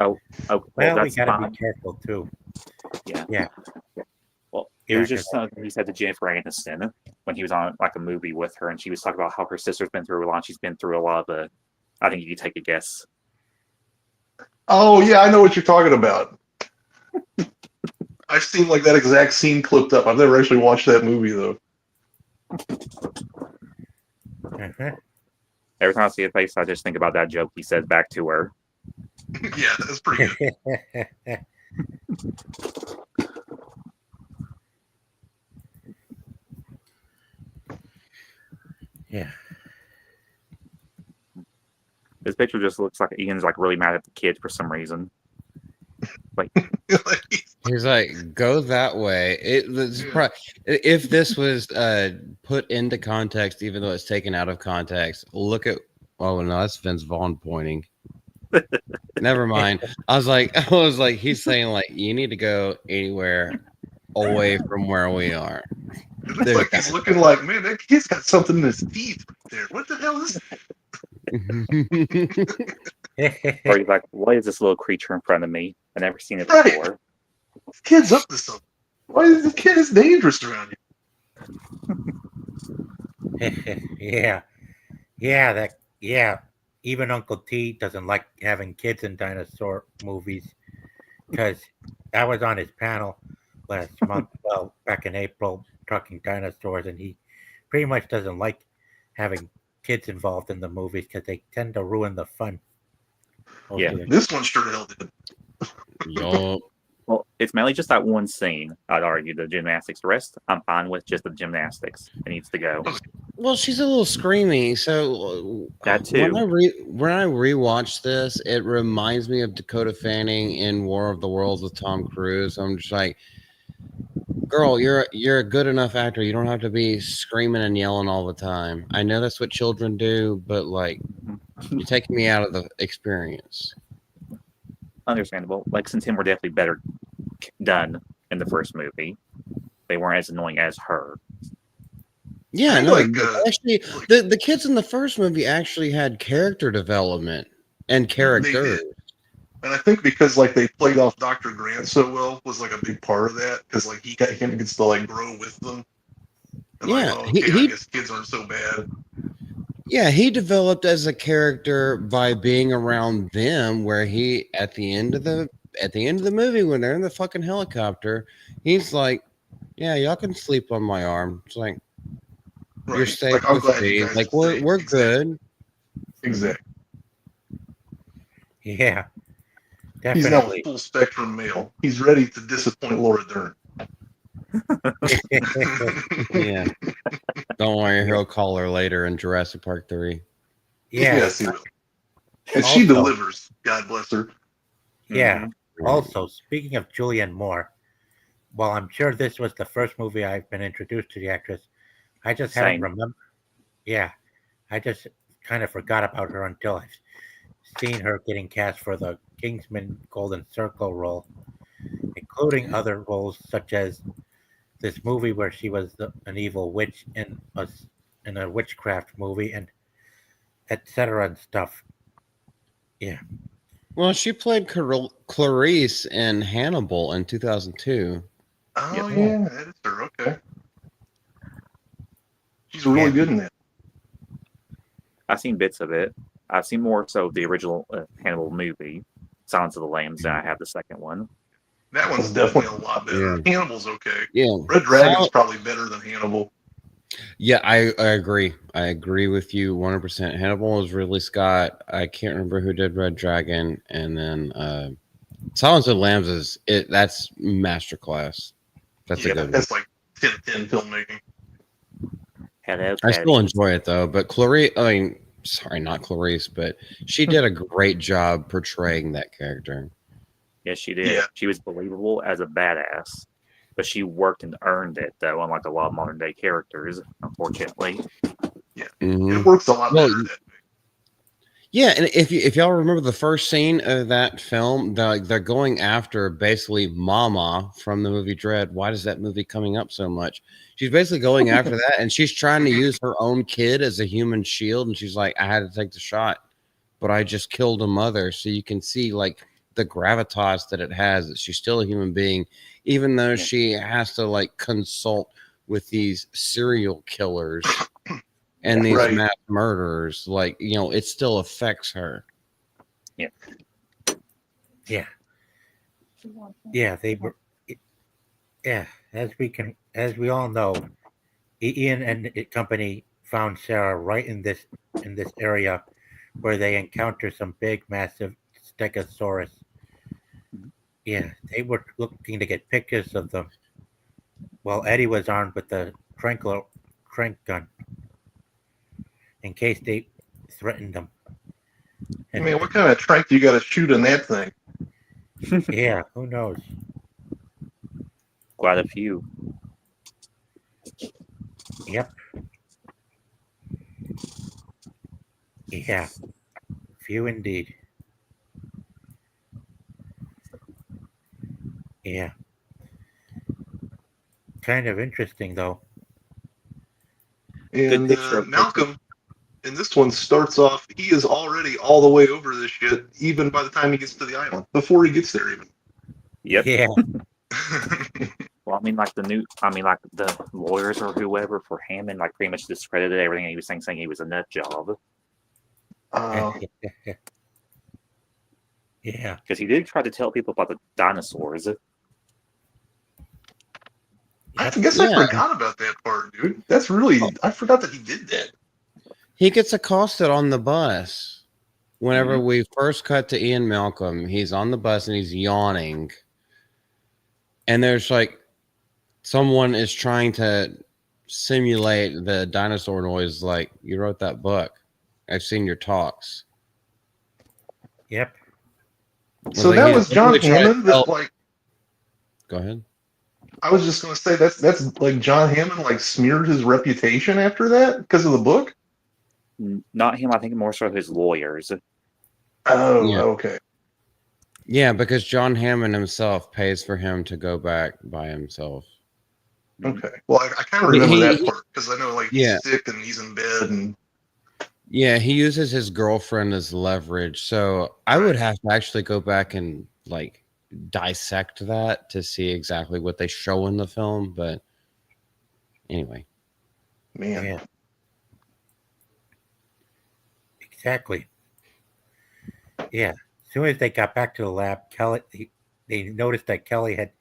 Oh, well, we that's gotta fine. be careful too. Yeah. Yeah. Well, it Yeah, was just something he said to Jennifer Aniston when he was on like a movie with her, and she was talking about how her sister's been through a lot. She's been through a lot of. I think you can take a guess. Oh yeah, I know what you're talking about. I've seen like that exact scene clipped up. I've never actually watched that movie though. Mhm. Every time I see a face, I just think about that joke he says back to her. Yeah, that's pretty good. Yeah. This picture just looks like Ian's like really mad at the kid for some reason. Like, He's like, go that way. If this was put into context, even though it's taken out of context, look at. Oh no, that's Vince Vaughn pointing. Never mind. I was like, he's saying like, you need to go anywhere away from where we are. It looks like he's looking like, man, that kid's got something in his teeth right there. What the hell is that? or he's like, what is this little creature in front of me? I've never seen it Right. before. This kid's up to something. Why is this kid is dangerous around Yeah. Even Uncle T doesn't like having kids in dinosaur movies because I was on his panel last month, well, back in April, talking dinosaurs, and he pretty much doesn't like having kids involved in the movies because they tend to ruin the fun. Yeah. you? This one sure the hell did. Yup. Well, it's mainly just that one scene, I'd argue, the gymnastics. The rest, I'm fine with just the gymnastics. It needs to go. Well, she's a little screamy, so That too. When I rewatch this, it reminds me of Dakota Fanning in War of the Worlds with Tom Cruise. I'm just like, girl, you're a good enough actor. You don't have to be screaming and yelling all the time. I know that's what children do, but like, you're taking me out of the experience. Understandable. Lex and Tim were definitely better done in the first movie. They weren't as annoying as her. Yeah, I no, like, actually, the kids in the first movie actually had character development and characters. And I think because like they played off Dr. Grant so well was like a big part of that because like he gets to like grow with them. And Yeah, like, oh, okay, I guess kids aren't so bad. Yeah, he developed as a character by being around them. Where he at the end of the movie when they're in the fucking helicopter, he's like, "Yeah, y'all can sleep on my arm." It's like you're safe Like, I'm with glad me. you guys Like are safe. we're Exactly. good. Exactly. Yeah, He's now a definitely. full spectrum male. He's ready to disappoint Laura Dern. Yeah. Don't worry, he'll call her later in Jurassic Park 3. Yeah. Yes, he will. And she Also- delivers. God bless her. Yeah. Mhm. Also, speaking of Julianne Moore, while I'm sure this was the first movie I've been introduced to the actress, I just haven't Same. remembered. Yeah, I just kind of forgot about her until I've seen her getting cast for the Kingsman Golden Circle role, including other roles such as this movie where she was an evil witch in a witchcraft movie and etc. and stuff. Yeah. Well, she played Clarice in Hannibal in 2002. Oh, Yep. yeah, that is her. Okay. She's really good in that. I've seen bits of it. I've seen more so the original Hannibal movie, Silence of the Lambs, than I have the second one. That one's definitely a lot better. Yeah. Hannibal's okay. Yeah. Red Dragon's probably better than Hannibal. Yeah, I agree. I agree with you 100%. Hannibal is Ridley Scott. I can't remember who did Red Dragon, and then Silence of the Lambs that's masterclass. That's a good one. That's like 10/10 filmmaking. Hello, I still Patty. enjoy it though. But Clarice, I mean, sorry, not Clarice, but she did a great job portraying that character. Yes, she did. Yeah. She was believable as a badass, but she worked and earned it, though, unlike a lot of modern day characters, unfortunately. Mhm. It works a lot Well, better that way. Yeah, and if y'all remember the first scene of that film, they're going after basically Mama from the movie Dread. Why is that movie coming up so much? She's basically going after that, and she's trying to use her own kid as a human shield, and she's like, I had to take the shot, but I just killed a mother. So you can see like the gravitas that it has, that she's still a human being, even though she has to like consult with these serial killers and these Right. mass murderers. Like, it still affects her. Yeah. Yeah, they were. Yeah, as we all know, Ian and company found Sarah right in this area where they encounter some big, massive Stegosaurus. Yeah, they were looking to get pictures of them, while Eddie was armed with the trank gun in case they threatened them. I mean, what kind of trank do you got to shoot in that thing? Yeah, who knows? Quite a few. Yep. Yeah, few indeed. Yeah. Kind of interesting, though. And picture of Malcolm in this one starts off, he is already all the way over this shit, even by the time he gets to the island, before he gets there, even. Yep. Yeah. Well, I mean, like the lawyers or whoever for Hammond, like pretty much discredited everything he was saying he was a nut job. Yeah. Because he did try to tell people about the dinosaurs. I guess I forgot about that part, dude. That's really, I forgot that he did that. He gets accosted on the bus. Whenever we first cut to Ian Malcolm, he's on the bus and he's yawning. And there's like someone is trying to simulate the dinosaur noise, like, you wrote that book. I've seen your talks. Yep. So like, that he's was John literally trying to Hammond tell- that, like, Go ahead. I was just going to say that's like John Hammond, like, smeared his reputation after that because of the book? Not him, I think more so his lawyers. Oh, Yeah. okay. Yeah, because John Hammond himself pays for him to go back by himself. Okay. Well, I kind of remember that part because I know, like, he's sick and he's in bed and. Yeah, he uses his girlfriend as leverage. So I would have to actually go back and like dissect that to see exactly what they show in the film. But anyway. Man. Yeah. Exactly. Yeah. As soon as they got back to the lab, they noticed that Kelly had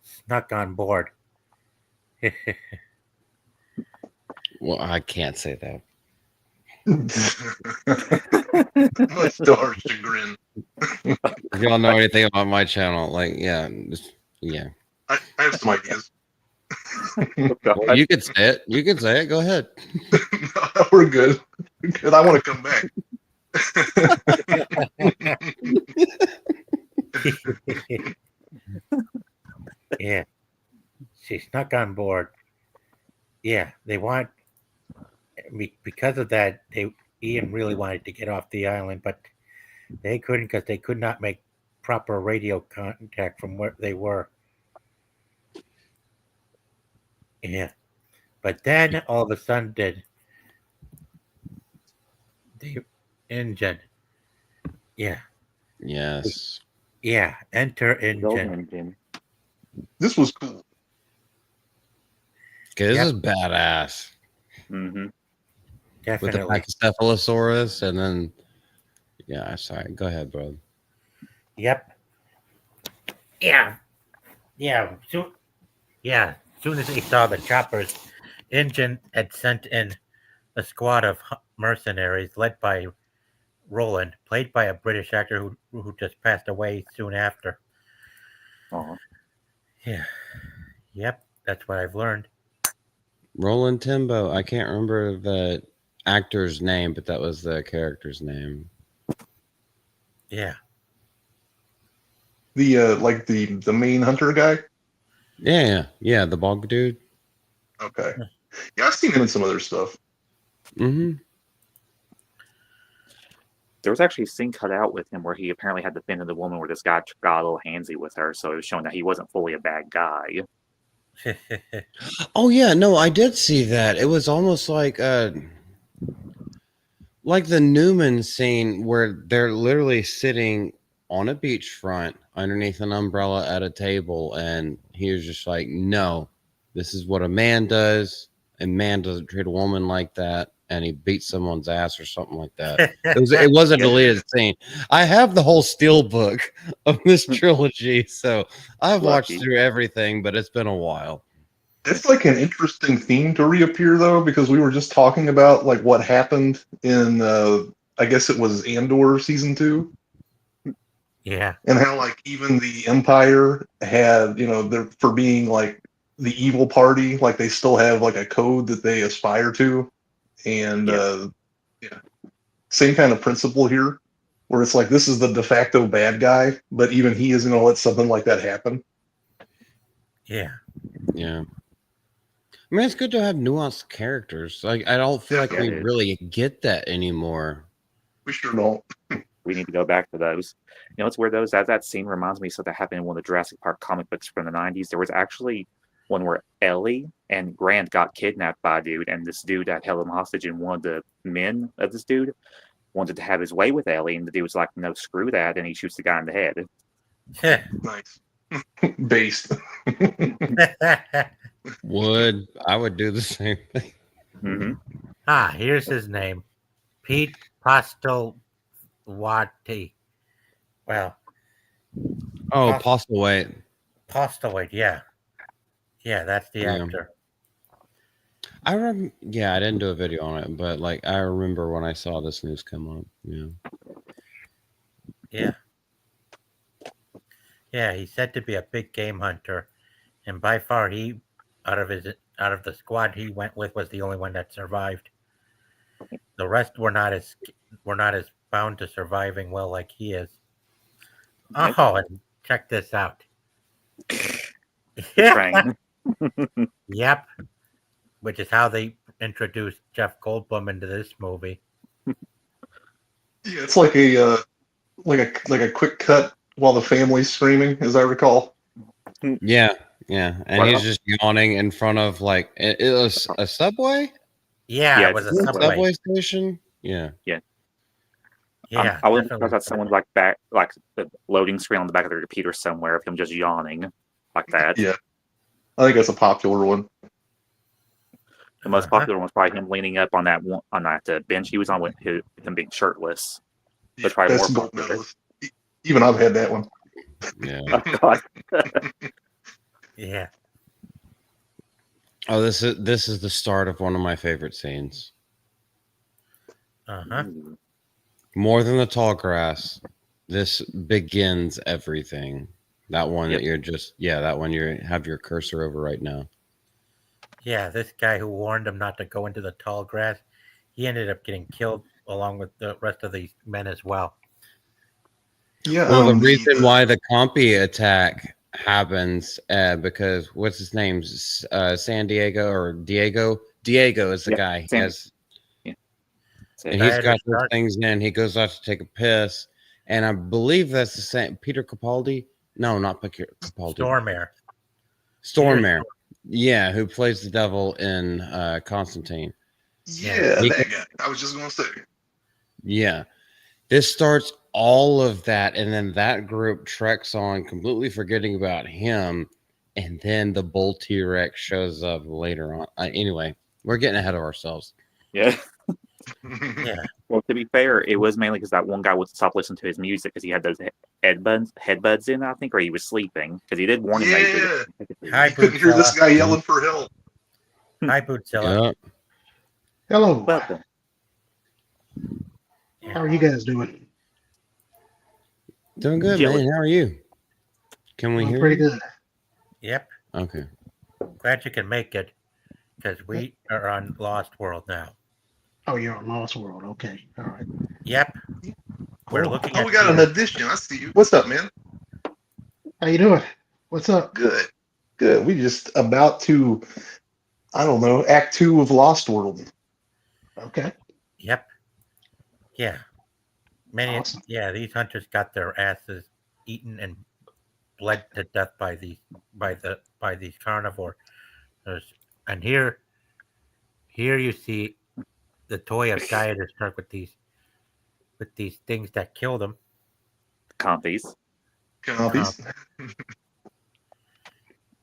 snuck on board. Well, I can't say that. Much to our chagrin. If y'all know anything about my channel, like, yeah. I have some ideas. Well, you can say it. You can say it. Go ahead. No, we're good. We're good. I want to come back. Yeah. She snuck on board. Yeah. Because of that, Ian really wanted to get off the island, but they couldn't because they could not make proper radio contact from where they were. Yeah. But then all of a sudden the engine. Yeah. Yes. Yeah. Enter engine. This was cool. Okay, this is badass. Mm-hmm. Definitely. With the Pachycephalosaurus and then sorry. Go ahead, bro. Yep. Yeah. Yeah. Soon as they saw the choppers, Engine had sent in a squad of mercenaries led by Roland, played by a British actor who just passed away soon after. Uh-huh. Yeah. Yep. That's what I've learned. Roland Timbo. I can't remember the actor's name, but that was the character's name. Yeah. The main hunter guy. Yeah. The bog dude. Okay. Yeah, I've seen him in some other stuff. Mm-hmm. There was actually a scene cut out with him where he apparently had defended the woman where this guy got a little handsy with her, so it was showing that he wasn't fully a bad guy. Oh yeah, no, I did see that. It was almost like the Newman scene where they're literally sitting on a beachfront underneath an umbrella at a table, and he was just like, "No, this is what a man does. A man doesn't treat a woman like that, and he beats someone's ass or something like that. It was a deleted scene. I have the whole steel book of this trilogy, so I've watched Lucky. through everything, but it's been a while. It's like an interesting theme to reappear though, because we were just talking about like what happened in I guess it was Andor season 2, Yeah. and how like even the Empire had, they're for being like the evil party, like they still have like a code that they aspire to, and yeah, same kind of principle here, where it's like this is the de facto bad guy, but even he isn't going to let something like that happen. Yeah. Yeah. I mean, it's good to have nuanced characters. Like, I don't feel like Yeah, we it is. really get that anymore. We sure don't. We need to go back to those. You know, it's weird though. That scene reminds me of something that happened in one of the Jurassic Park comic books from the '90s. There was actually one where Ellie and Grant got kidnapped by a dude, and this dude that held him hostage, and one of the men of this dude wanted to have his way with Ellie, and the dude was like, "No, screw that," and he shoots the guy in the head. Nice. Based. I would do the same thing. Mm-hmm. Here's his name. Pete Postlewaite. Well, Oh, Post- Postlewaite. Postlewaite, yeah. Yeah, that's the Yeah. actor. Yeah, I didn't do a video on it, but like I remember when I saw this news come up. Yeah. Yeah. Yeah, he's said to be a big game hunter, and by far he out of the squad he went with was the only one that survived. The rest were not as bound to surviving well like he is. Yep. Oh, and check this out. Train. Yep. Which is how they introduced Jeff Goldblum into this movie. Yeah, it's like a quick cut while the family's screaming, as I recall. Yeah, and Well- he's just yawning in front of like it was a subway. Yeah, Yeah, it was a it's a subway. Station. Yeah. Yeah, I wouldn't definitely. surprised that someone's like back, like the loading screen on the back of their computer somewhere of him just yawning like that. Yeah, I think that's a popular one. The most popular one was probably him leaning up on that bench he was on with him being shirtless. That's probably That's more gold popular. medalist. Even I've had that one. Yeah. Oh God. Yeah. Oh, this is the start of one of my favorite scenes. More than the tall grass, this begins everything. That one Yep. that you're just that one you have your cursor over right now. Yeah, this guy who warned him not to go into the tall grass, he ended up getting killed along with the rest of these men as well. Yeah. Well, the reason why the Compy attack happens because what's his name? San Diego or Diego? Diego is the guy. He has, and he's got those things in. He goes out to take a piss, and I believe that's the same. Peter Capaldi? No, not Peter Capaldi. Stormare. Yeah, who plays the devil in Constantine. Yeah, that guy. I was just going to say. Yeah. This starts all of that, and then that group treks on, completely forgetting about him, and then the bull T-Rex shows up later on. Anyway, we're getting ahead of ourselves. Yeah. Yeah. Well, to be fair, it was mainly because that one guy would stop listening to his music because he had those headbuds in, I think, or he was sleeping because he did warn him. Yeah. Hi, You couldn't hear this guy yelling for help. Hi, Bootzilla. Yep. Hello. Welcome. How are you guys doing? Doing good, Jelly. man. How are you? Can we I'm hear pretty you? good. Yep. Okay. Glad you can make it because we are on Lost World now. Oh, you're on Lost World. Okay. All right. Yep. We're looking at we got an Peter. addition. I see you. What's up, man? How you doing? What's up? Good. Good. We just about to, I don't know, Act 2 of Lost World. Okay. Yep. Yeah. Many. Awesome. Yeah, these hunters got their asses eaten and bled to death by these carnivores. And here you see the toy of Dieter start with these things that kill them. Compies. Copies.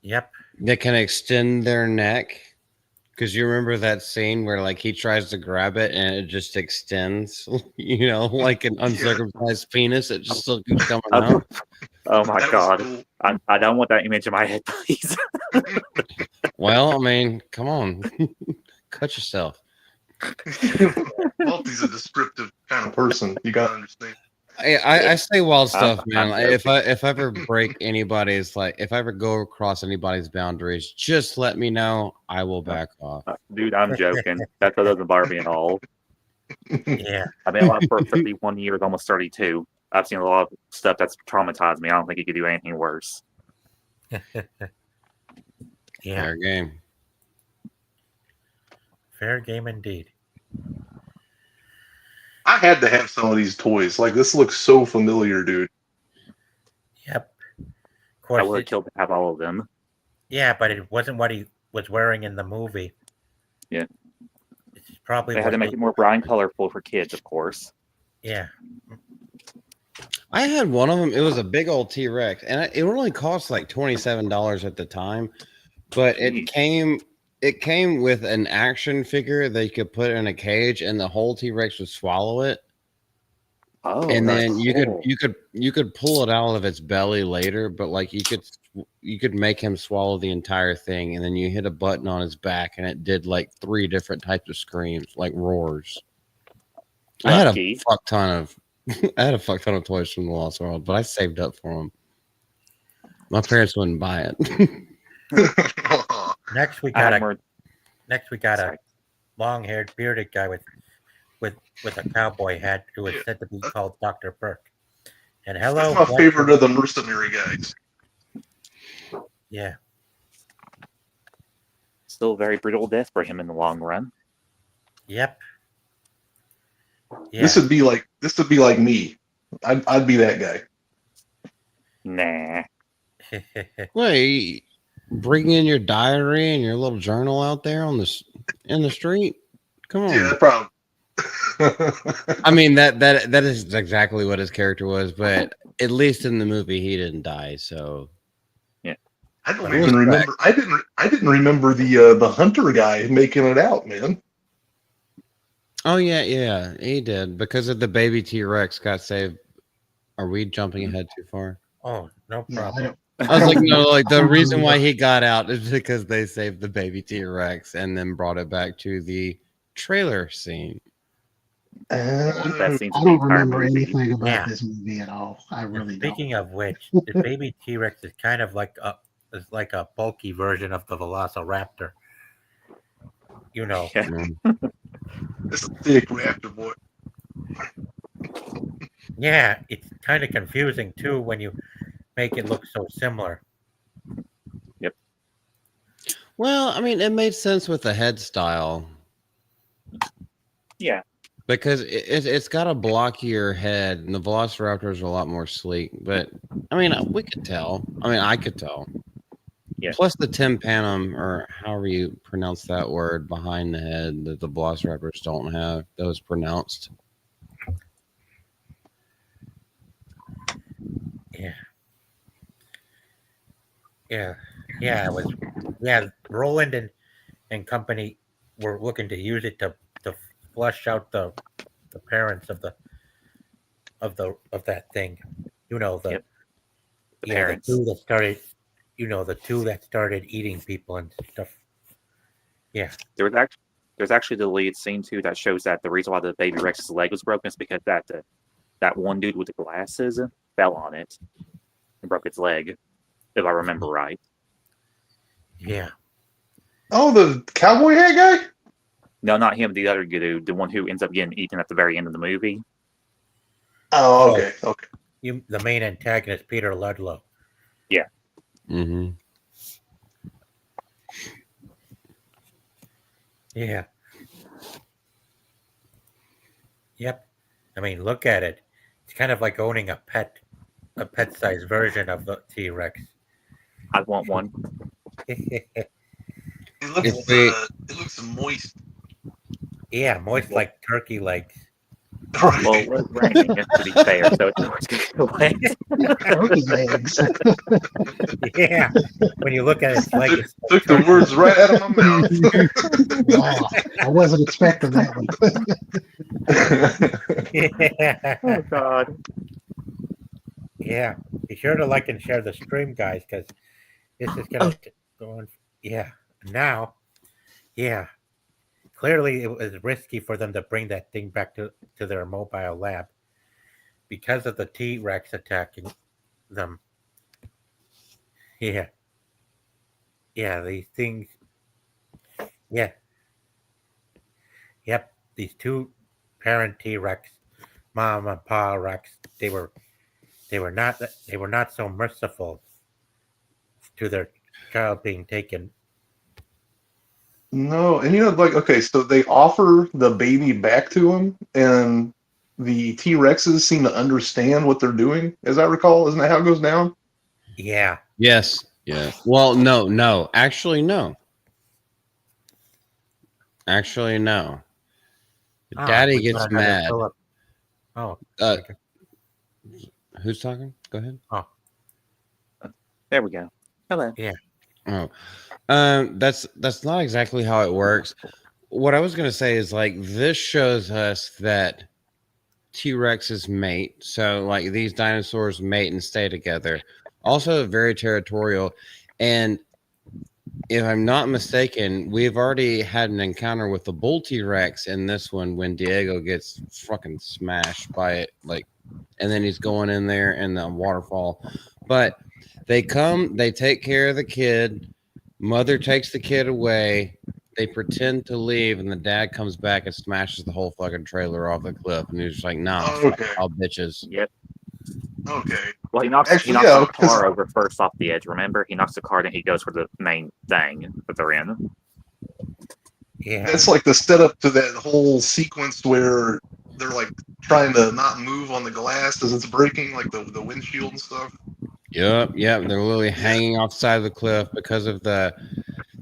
Yep. that can extend their neck. Because you remember that scene where like he tries to grab it and it just extends, like an uncircumcised penis. It just still keeps coming Oh, out. oh my That was god. cool. I don't want that image in my head, please. Well, I mean, come on, cut yourself. Multi's a descriptive kind of person. You gotta understand. I say wild stuff, I'm man. If I ever break anybody's if I ever go across anybody's boundaries, just let me know. I will back off. Dude, I'm joking. That doesn't bother me at all. Yeah. I've been alive for 31 years, almost 32. I've seen a lot of stuff that's traumatized me. I don't think you could do anything worse. Yeah. Fair game. Fair game indeed. I had to have some of these toys. Like this looks so familiar, dude. Yep. Of I course. would have killed to have all of them. Yeah, but it wasn't what he was wearing in the movie. Yeah. It's probably They had to make it more bright and colorful for kids, of course. Yeah. I had one of them. It was a big old T-Rex, and it only cost like $27 at the time. But it came with an action figure that you could put in a cage, and the whole T-Rex would swallow it. Oh, And that's then cool. you could pull it out of its belly later, but like you could make him swallow the entire thing, and then you hit a button on his back, and it did like 3 different types of screams, like roars. I had a fuck ton of toys from the Lost World, but I saved up for them. My parents wouldn't buy it. Next we got a long-haired, bearded guy with a cowboy hat who is said to be called Dr. Burke. And hello, That's my favorite of the mercenary guys. Yeah. Still very brutal death for him in the long run. Yep. Yeah. This would be like me. I'd be that guy. Nah. Wait, bring in your diary and your little journal out there in the street. Come on. Yeah, probably. I mean that is exactly what his character was, but at least in the movie he didn't die. So yeah, I don't even remember. I didn't remember the hunter guy making it out, man. Oh yeah, he did because of the baby T-Rex got saved. Are we jumping ahead too far? Oh, no Yeah, problem. I was like, no, like the reason why he got out is because they saved the baby T-Rex and then brought it back to the trailer scene. I don't remember anything about this movie at all. I really don't. Speaking of which, the baby T-Rex is kind of like a bulky version of the Velociraptor. You know. Yeah. It's a thick raptor boy. Yeah, it's kind of confusing too when you make it look so similar. Yep. Well, I mean, it made sense with the head style. Yeah. Because it's got a blockier head, and the Velociraptors are a lot more sleek. But I mean, we could tell. I mean, I could tell. Yeah. Plus the tympanum, or however you pronounce that word, behind the head that the Velociraptors don't have. That was pronounced. Yeah. It was. Yeah, Roland and company were looking to use it to flush out the parents of that thing. You know, the parents. The two that started eating people and stuff. Yeah. There's actually the lead scene too that shows that the reason why the baby Rex's leg was broken is because that one dude with the glasses fell on it and broke its leg, if I remember right. Yeah. Oh, the cowboy hat guy? No, not him. The other dude, the one who ends up getting eaten at the very end of the movie. Oh, okay. The main antagonist, Peter Ludlow. Yeah. Mm-hmm. Yeah. Yep. I mean, look at it. It's kind of like owning a pet-sized version of the T-Rex. I want one. It looks moist. Yeah, moist like turkey legs. Right. Well, it was raining, to be fair, so it's going to get wet. Turkey legs. Yeah. When you look at its leg, it's like Took the turkey. words right out of my mouth. Wow, I wasn't expecting that one. Yeah. Oh God. Yeah. Be sure to like and share the stream, guys, because this is gonna go on. Yeah. Now, yeah. Clearly, it was risky for them to bring that thing back to their mobile lab because of the T-Rex attacking them. Yeah. Yeah. These things. Yeah. Yep. These two parent T-Rex, mom and pa Rex, they were not so merciful to their child being taken. No, and like, okay, so they offer the baby back to him, and the T-Rexes seem to understand what they're doing, as I recall. Isn't that how it goes down? Yeah. Yes. Yeah. Well, no. Actually, no. Actually, no. Daddy We got gets another mad. Philip. Oh. Uh, Okay. Who's talking? Go ahead. Oh. There we go. Hello. Yeah. Oh, that's not exactly how it works. What I was gonna say is like this shows us that T-Rexes mate. So like these dinosaurs mate and stay together. Also very territorial. And if I'm not mistaken, we've already had an encounter with the bull T-Rex in this one when Diego gets fucking smashed by it, like, and then he's going in there in the waterfall. But they come, they take care of the kid. Mother takes the kid away. They pretend to leave, and the dad comes back and smashes the whole fucking trailer off the cliff. And he's just like, "Nah, fuck Okay. y'all bitches." Yep. Okay. Well, he knocks Actually, the yeah, 'cause- car over first off the edge. Remember, he knocks the car and he goes for the main thing that they're in. Yeah. That's like the setup to that whole sequence where they're like trying to not move on the glass as it's breaking, like the windshield and stuff. Yep. They're literally hanging off the side of the cliff because of the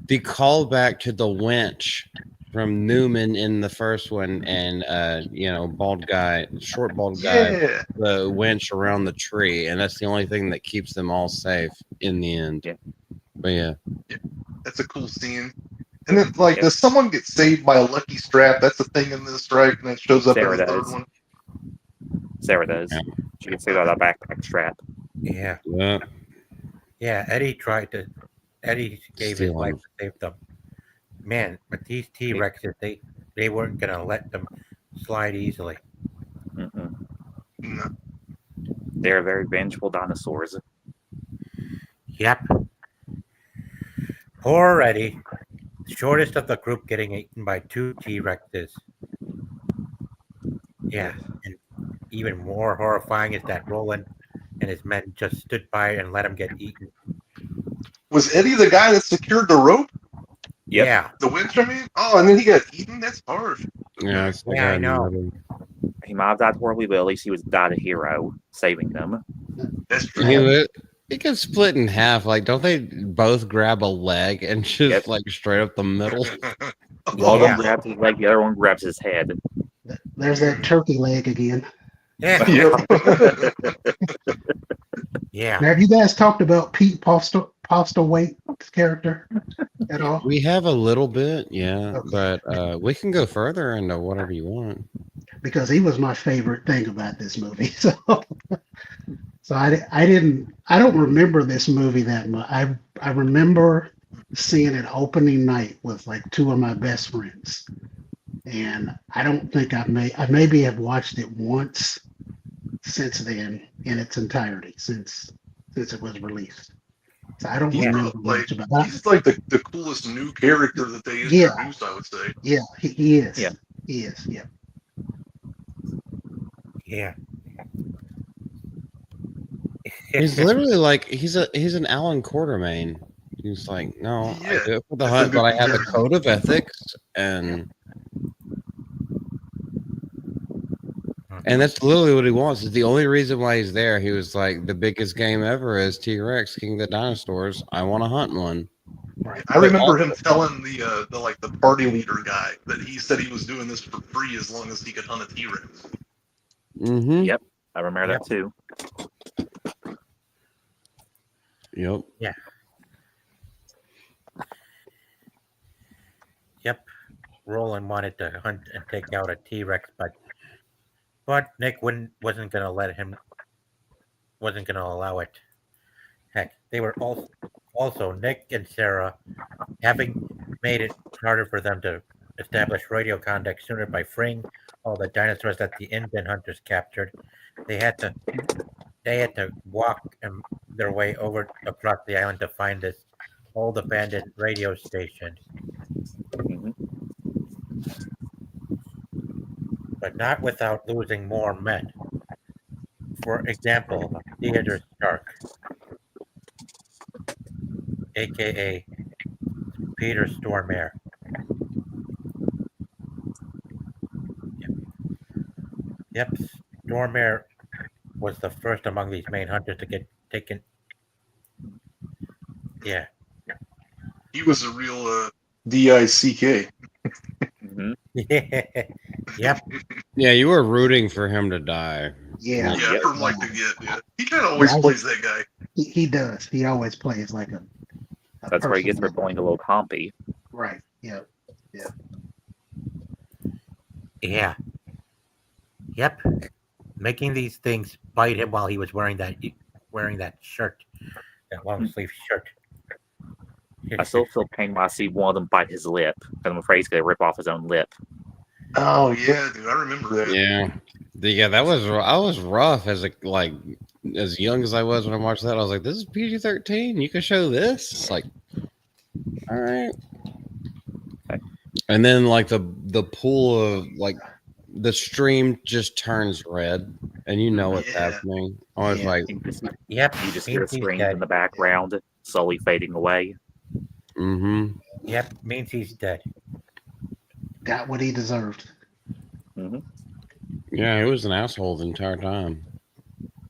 callback to the winch from Newman in the first one, and bald guy, short bald guy, Yeah. the winch around the tree, and that's the only thing that keeps them all safe in the end. Yeah. But yeah. That's a cool scene. And then, like, Yep. does someone get saved by a lucky strap? That's the thing in this, right? And it shows up Sarah in the does. third one. Sarah does. Yeah. She can see that a backpack strap. Yeah. Yeah. Yeah. Eddie gave his Steal life him. to save them. Man, but these T-Rexes, they weren't gonna let them slide easily. Mm-mm. No. They're very vengeful dinosaurs. Yep. Poor Eddie, shortest of the group, getting eaten by two T-Rexes. Yeah, and even more horrifying is that Roland and his men just stood by and let him get eaten. Was Eddie the guy that secured the rope? Yep. Yeah, The winch, I mean? Oh, and then he got eaten? That's harsh. Yeah, it's the Yeah, guy I in the know. middle. He might have died horribly, but at least he was died a hero, saving them. That's true. It gets split in half. Like, don't they both grab a leg and just Yep. like straight up the middle? One of Yeah. them grabs his leg, the other one grabs his head. There's that turkey leg again. yeah, Yep. yeah. Now, have you guys talked about Pete Postlewaite's character at all? We have a little bit, yeah, Okay. but we can go further into whatever you want. Because he was my favorite thing about this movie. So I don't remember this movie that much. I remember seeing it opening night with like two of my best friends. And I don't think I maybe have watched it once since then in its entirety, since it was released. So I don't He's remember like, much about that. he's like the coolest new character that they Yeah. introduced, I would say. Yeah, he is. Yeah. He is, yeah. Yeah. He's literally like he's an Alan Quartermain. He's like, no, I Yeah, do it for the that's a hunt, good but I have a comparison. code of ethics, and that's literally what he wants. It's the only reason why he's there. He was like, the biggest game ever is T-Rex, King of the Dinosaurs. I want to hunt one. Right. I remember him telling the party leader guy that he said he was doing this for free as long as he could hunt a T-Rex. Mm-hmm. Yep. I remember that too. Yep. Yep. Roland wanted to hunt and take out a T-Rex, but Nick wasn't going to allow it. Heck, they were also Nick and Sarah, having made it harder for them to establish radio contact sooner by freeing all the dinosaurs that the Indian hunters captured. They had to walk their way over across the island to find this old abandoned radio station, hmm but not without losing more men. For example, Theodore Stark, aka Peter Stormare. Yep, Stormare was the first among these main hunters to get taken. Yeah, He was a real DICK. hmm yep, Yeah, you were rooting for him to die. Yeah, Yeah, Yep. from like to get. Yeah, he kind of always Yeah, I- plays that guy. he does. He always plays like a That's where he gets for person. pulling a little compy. Right. Yeah. yeah, yep. Making these things bite him while he was wearing that shirt, that long sleeve shirt. I still feel pain when I see one of them bite his lip, and I'm afraid he's going to rip off his own lip. Oh yeah, dude, I remember that. Yeah. That was I was rough as as young as I was when I watched that. I was like, this is PG-13. You can show this. It's like, all right. And then like the pool of like the stream just turns red, and you know what's Yeah. happening. I was Yeah. like, You just, Yep, you just hear means he's screams dead. in the background, slowly fading away. mm-hmm. Yep, means he's dead. Got what he deserved. hmm Yeah, he was an asshole the entire time.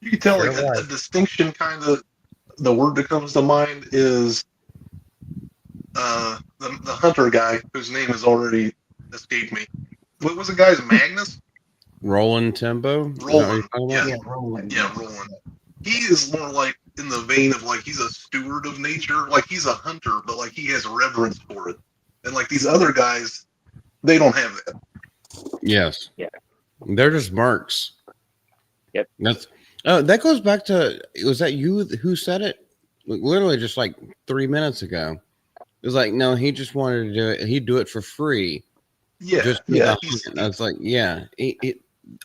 You can tell Sure like a was. distinction. Kind of the word that comes to mind is the hunter guy whose name has already escaped me. What was the guy's Magnus? Roland Tembo? Is that what you're Roland. talking Yeah. about? Yeah, Roland. Yeah, Roland. He is more like in the vein of like he's a steward of nature. Like he's a hunter, but like he has reverence for it. And like these other guys, they don't have that. Yes. Yeah. They're just mercs. Yep. That's that goes back to, was that you who said it? Like, literally just like 3 minutes ago. It was like, no, he just wanted to do it. He'd do it for free. Yeah, Just for yeah. the hunt. I was like, yeah.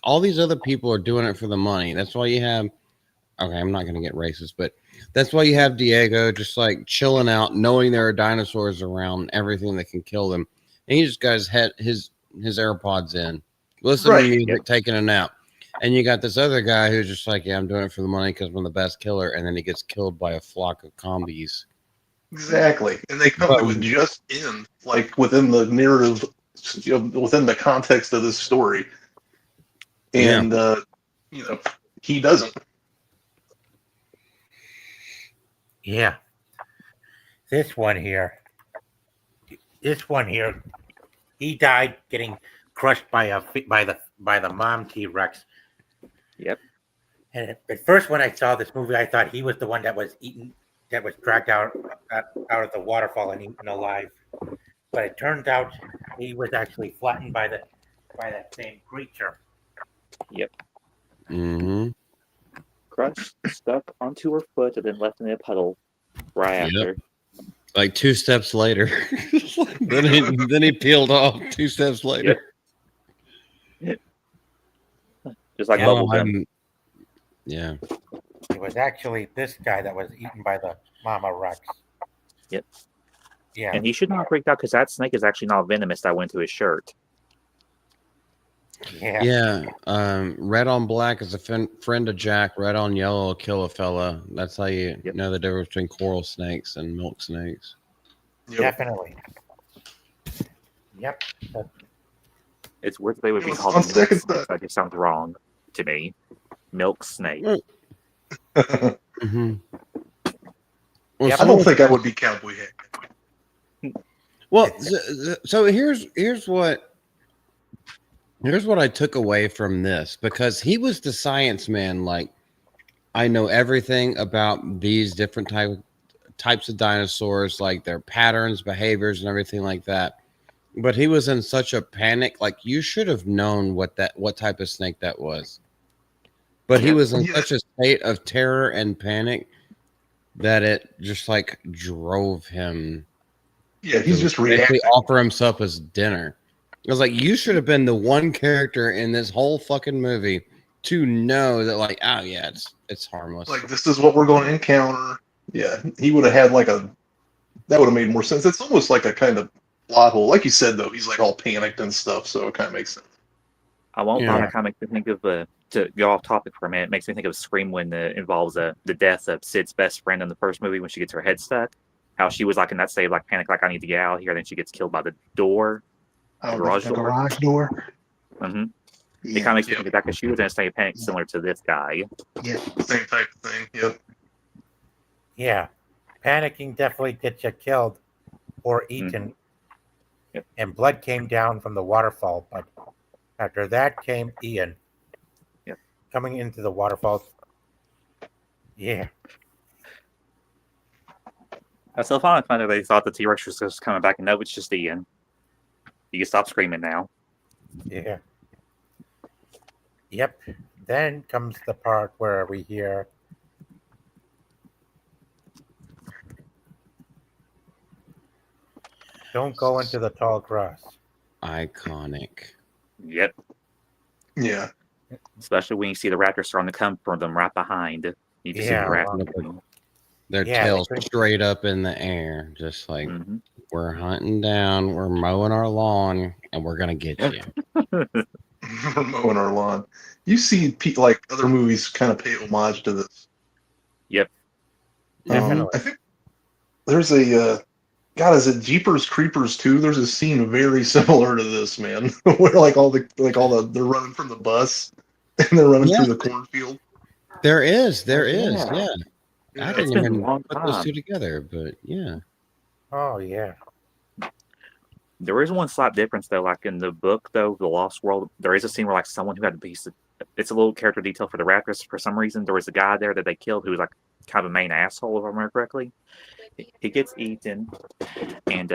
All these other people are doing it for the money. That's why you have, okay, I'm not going to get racist, but that's why you have Diego just like chilling out, knowing there are dinosaurs around, everything that can kill them. And he just got his AirPods in, listening Right. to music, Yep. taking a nap. And you got this other guy who's just like, yeah, I'm doing it for the money because I'm the best killer. And then he gets killed by a flock of combis. Exactly. And they come to it just in like within the narrative, within the context of this story. And he doesn't. Yeah. This one here, he died getting crushed by the mom T-Rex. Yep. And at first, when I saw this movie, I thought he was the one that was dragged out of the waterfall and eaten alive. But it turns out he was actually flattened by that same creature. Mm-hmm. Crushed, stuck onto her foot, and then left in a puddle right Yep. after. Like 2 steps later. then he peeled off 2 steps later. Just like Yeah, Bubble Gum. Yeah. It was actually this guy that was eaten by the mama Rex. Yep. Yeah. And he should not freak out because that snake is actually not venomous that went to his shirt. Yeah. Yeah. Red on black is a friend of Jack. Red on yellow will kill a fella. That's how you Yep. know the difference between coral snakes and milk snakes. Yep. Definitely. Yep. It's weird that they would be On called milk second snakes. thought. That just sounds wrong to me. Milk snake. Mm-hmm. Well, Yep. I don't think I would be Cowboy Hat. Well, so here's what I took away from this, because he was the science man. Like, I know everything about these different types of dinosaurs, like their patterns, behaviors, and everything like that. But he was in such a panic, like you should have known what type of snake that was. But he was in such a state of terror and panic that it just like drove him. Yeah, he's just basically reacting. offer himself as dinner. I was like, you should have been the one character in this whole fucking movie to know that, like, oh yeah, it's harmless. Like, this is what we're going to encounter. Yeah, he would have had like that would have made more sense. It's almost like a kind of plot hole. Like you said, though, he's like all panicked and stuff, so it kind of makes sense. I won't lie, that kind of makes me think of, to go off topic for a minute, it makes me think of Scream when it involves the death of Sid's best friend in the first movie when she gets her head stuck. How she was like in that state of like panic, like I need to get out of here. Then she gets killed by the door. Oh, the garage door. Mm-hmm. Yeah. It kind of makes me think of that because she was in a state of panic similar to this guy. Yeah. Same type of thing. Yep. Yeah. Panicking definitely gets you killed or eaten. Mm-hmm. Yep. And blood came down from the waterfall. But after that came Ian. Yep. Coming into the waterfall. Yeah. I still find it they thought the T-Rex was just coming back, and no, it's just Ian. You can stop screaming now. Yeah. Yep. Then comes the part where we hear "Don't go into the tall grass." Iconic. Yep. Yeah. Especially when you see the raptors starting to come from them right behind. You can see the raptors. Their tails straight up in the air, just like we're hunting down, we're mowing our lawn, and we're gonna get you. We're mowing our lawn. You see, like other movies, kind of pay homage to this. Yep. Definitely. I think there's a God. Is it Jeepers Creepers 2? There's a scene very similar to this, man, where like all the they're running from the bus and they're running through the cornfield. There is, yeah. I didn't even put those two together, but yeah. Oh yeah. There is one slight difference though, like in the book though, The Lost World, there is a scene where like someone who had a piece of it's a little character detail for the raptors for some reason. There was a guy there that they killed who was like kind of a main asshole, if I remember correctly. He gets eaten and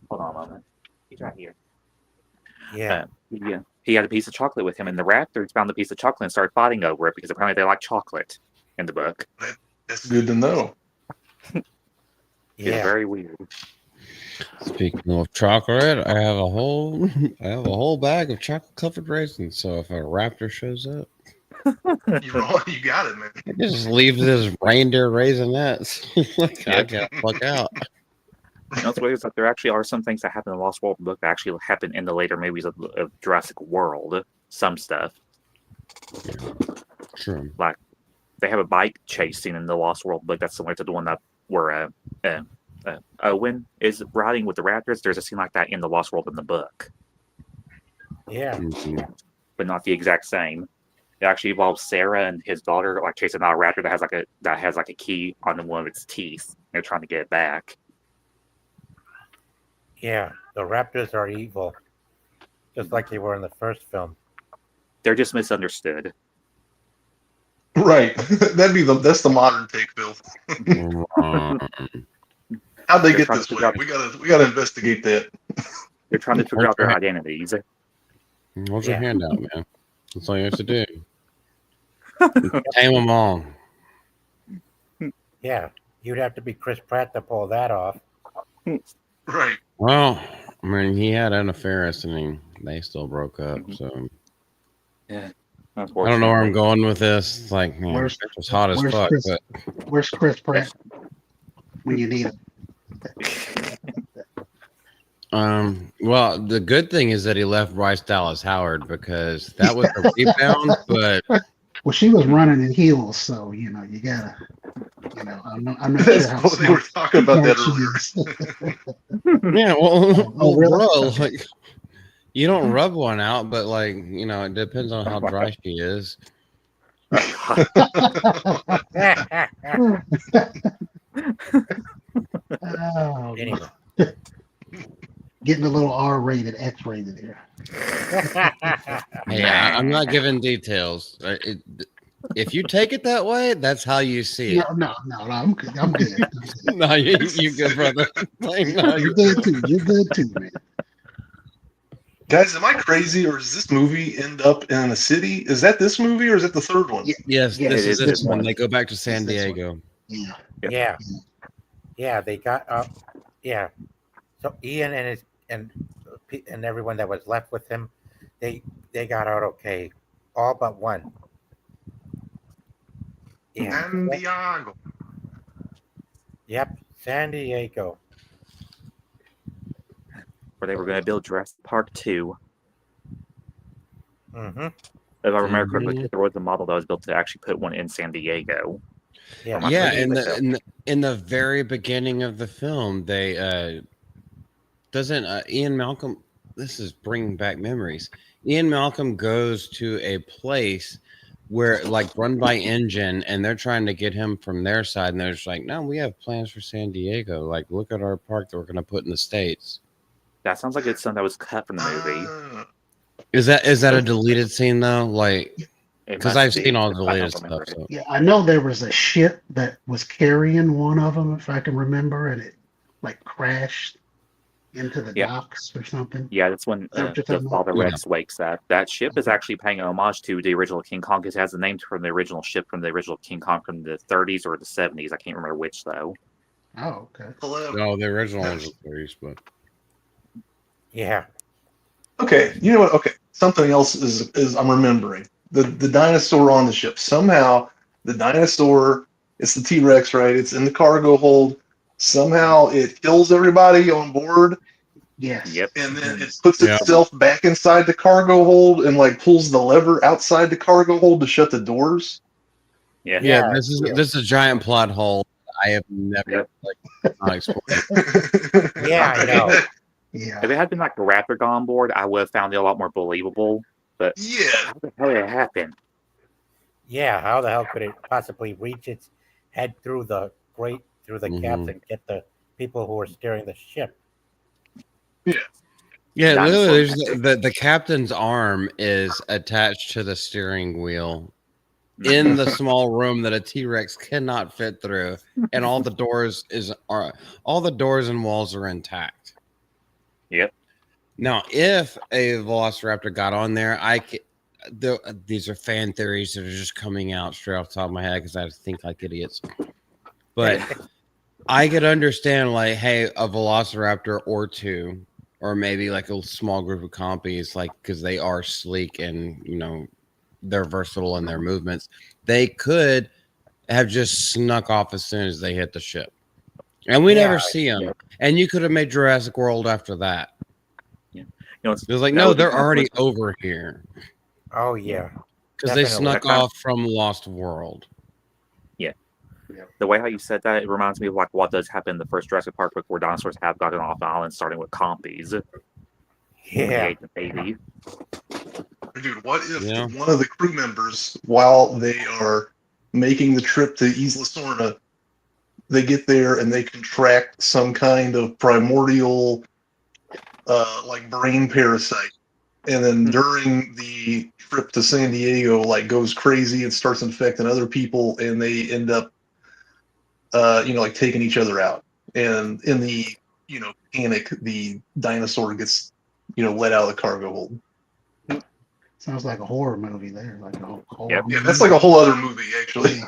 hold on a moment. He's right here. Yeah. He had a piece of chocolate with him, and the raptors found the piece of chocolate and started fighting over it because apparently they like chocolate in the book. That's good to know. It's very weird. Speaking of chocolate, I have a whole bag of chocolate covered raisins. So if a raptor shows up, you got it, man. I just leave this reindeer raisinets. Like I gotta fuck out. You know, what's weird is that there actually are some things that happen in the Lost World book that actually happen in the later movies of Jurassic World. Some stuff. Yeah. True. Like they have a bike chase scene in the Lost World book that's similar to the one that where Owen is riding with the raptors. There's a scene like that in the Lost World in the book. Yeah. But not the exact same. It actually involves Sarah and his daughter like chasing down a raptor that has like a key on one of its teeth. They're trying to get it back. Yeah, the raptors are evil, just like they were in the first film. They're just misunderstood. Right. That's the modern take, Bill. How'd they get this way? We gotta investigate that. They're trying to figure out their identities. Hold your hand out, man. That's all you have to do. Tame them all. Yeah, you'd have to be Chris Pratt to pull that off. Right. Well, I mean, he had Anna Faris and they still broke up. So yeah, I don't know where I'm going with this. It's like, man, it was hot as fuck. Where's Chris Pratt when you need him? Well, the good thing is that he left Bryce Dallas Howard because that was a rebound. But well, she was running in heels, so you gotta. I'm not sure how they were talking about that earlier. Yeah, well, really? bro, like you don't rub one out, but like it depends on how dry she is. Anyway. Getting a little R-rated, X-rated here. Yeah, I'm not giving details. If you take it that way, that's how you see it. No, I'm good. I'm good. No, you good, brother. Like, no, You're good too. You're good too, man. Guys, am I crazy, or does this movie end up in a city? Is that this movie, or is it the third one? Yeah. yes, Yeah, this it is is this this one. one. They go back to San It's this one. Diego. Yeah. Yeah. Yeah, they got yeah. So Ian and his and everyone that was left with him, they got out okay. All but one. Yeah. San Diego. Yep. San Diego. Where they were going to build Jurassic Park 2. Mm-hmm. If I remember correctly, Mhm. there was a model that was built to actually put one in San Diego. Yeah. I'm not Yeah, sure in if the in the very beginning of the film, they doesn't Ian Malcolm. This is bringing back memories. Ian Malcolm goes to a place where, like, run by engine, and they're trying to get him from their side, and they're just like, "No, we have plans for San Diego. Like, look at our park that we're going to put in the States." that sounds like it's something that was cut from the movie. Is that a deleted scene though? Like, It because must I've be, seen all the if I deleted don't stuff. remember it. So Yeah, I know there was a ship that was carrying one of them, if I can remember, and it like crashed into the Yeah. docks or something. Yeah, that's when that what you're the talking Father about? Rex wakes up. That ship is actually paying homage to the original King Kong. It has the name from the original ship from the original King Kong from the 30s or the 70s. I can't remember which though. Oh, okay. Hello. no, the original was the 30s, but Yeah. Okay, you know what? Okay, something else is I'm remembering the dinosaur on the ship. Somehow the dinosaur, it's the T-Rex, right? It's in the cargo hold. Somehow it kills everybody on board, Yes. Yep. and then it puts Yeah. itself back inside the cargo hold and like pulls the lever outside the cargo hold to shut the doors. Yeah. yeah, Yeah, this is yeah. this is a giant plot hole. I have never Yep. not explored. Yeah, I know. Yeah. If it had been like the Raptor gone on board, I would have found it a lot more believable. But Yeah, how the hell did it happen? Yeah. How the hell could it possibly reach its head through the caps Mhm. and get the people who are steering the ship? Yeah, Dinosaur literally, there's magic. the captain's arm is attached to the steering wheel in the small room that a T-Rex cannot fit through, and all the doors and walls are intact. Yep. Now, if a Velociraptor got on there, these are fan theories that are just coming out straight off the top of my head because I think like idiots. But I could understand, like, hey, a Velociraptor or two, or maybe like a small group of compies, like, because they are sleek and they're versatile in their movements. They could have just snuck off as soon as they hit the ship, and we Yeah, never see them. yeah. And you could have made Jurassic World after that. You know, It was like, that no, would be they're already controversial. over here Oh yeah. because they Definitely. snuck off from Lost World. The way how you said that, it reminds me of like what does happen in the first Jurassic Park book where dinosaurs have gotten off the island, starting with compies when they Yeah. ate the baby. dude. What if Yeah. one of the crew members, while they are making the trip to Isla Sorna, they get there and they contract some kind of primordial, like brain parasite, and then during the trip to San Diego, like goes crazy and starts infecting other people, and they end up, like taking each other out. And in the, panic, the dinosaur gets, let out of the cargo hold. Sounds like a horror movie there. Like a horror Yep. Yeah, movie. that's like a whole other movie, actually.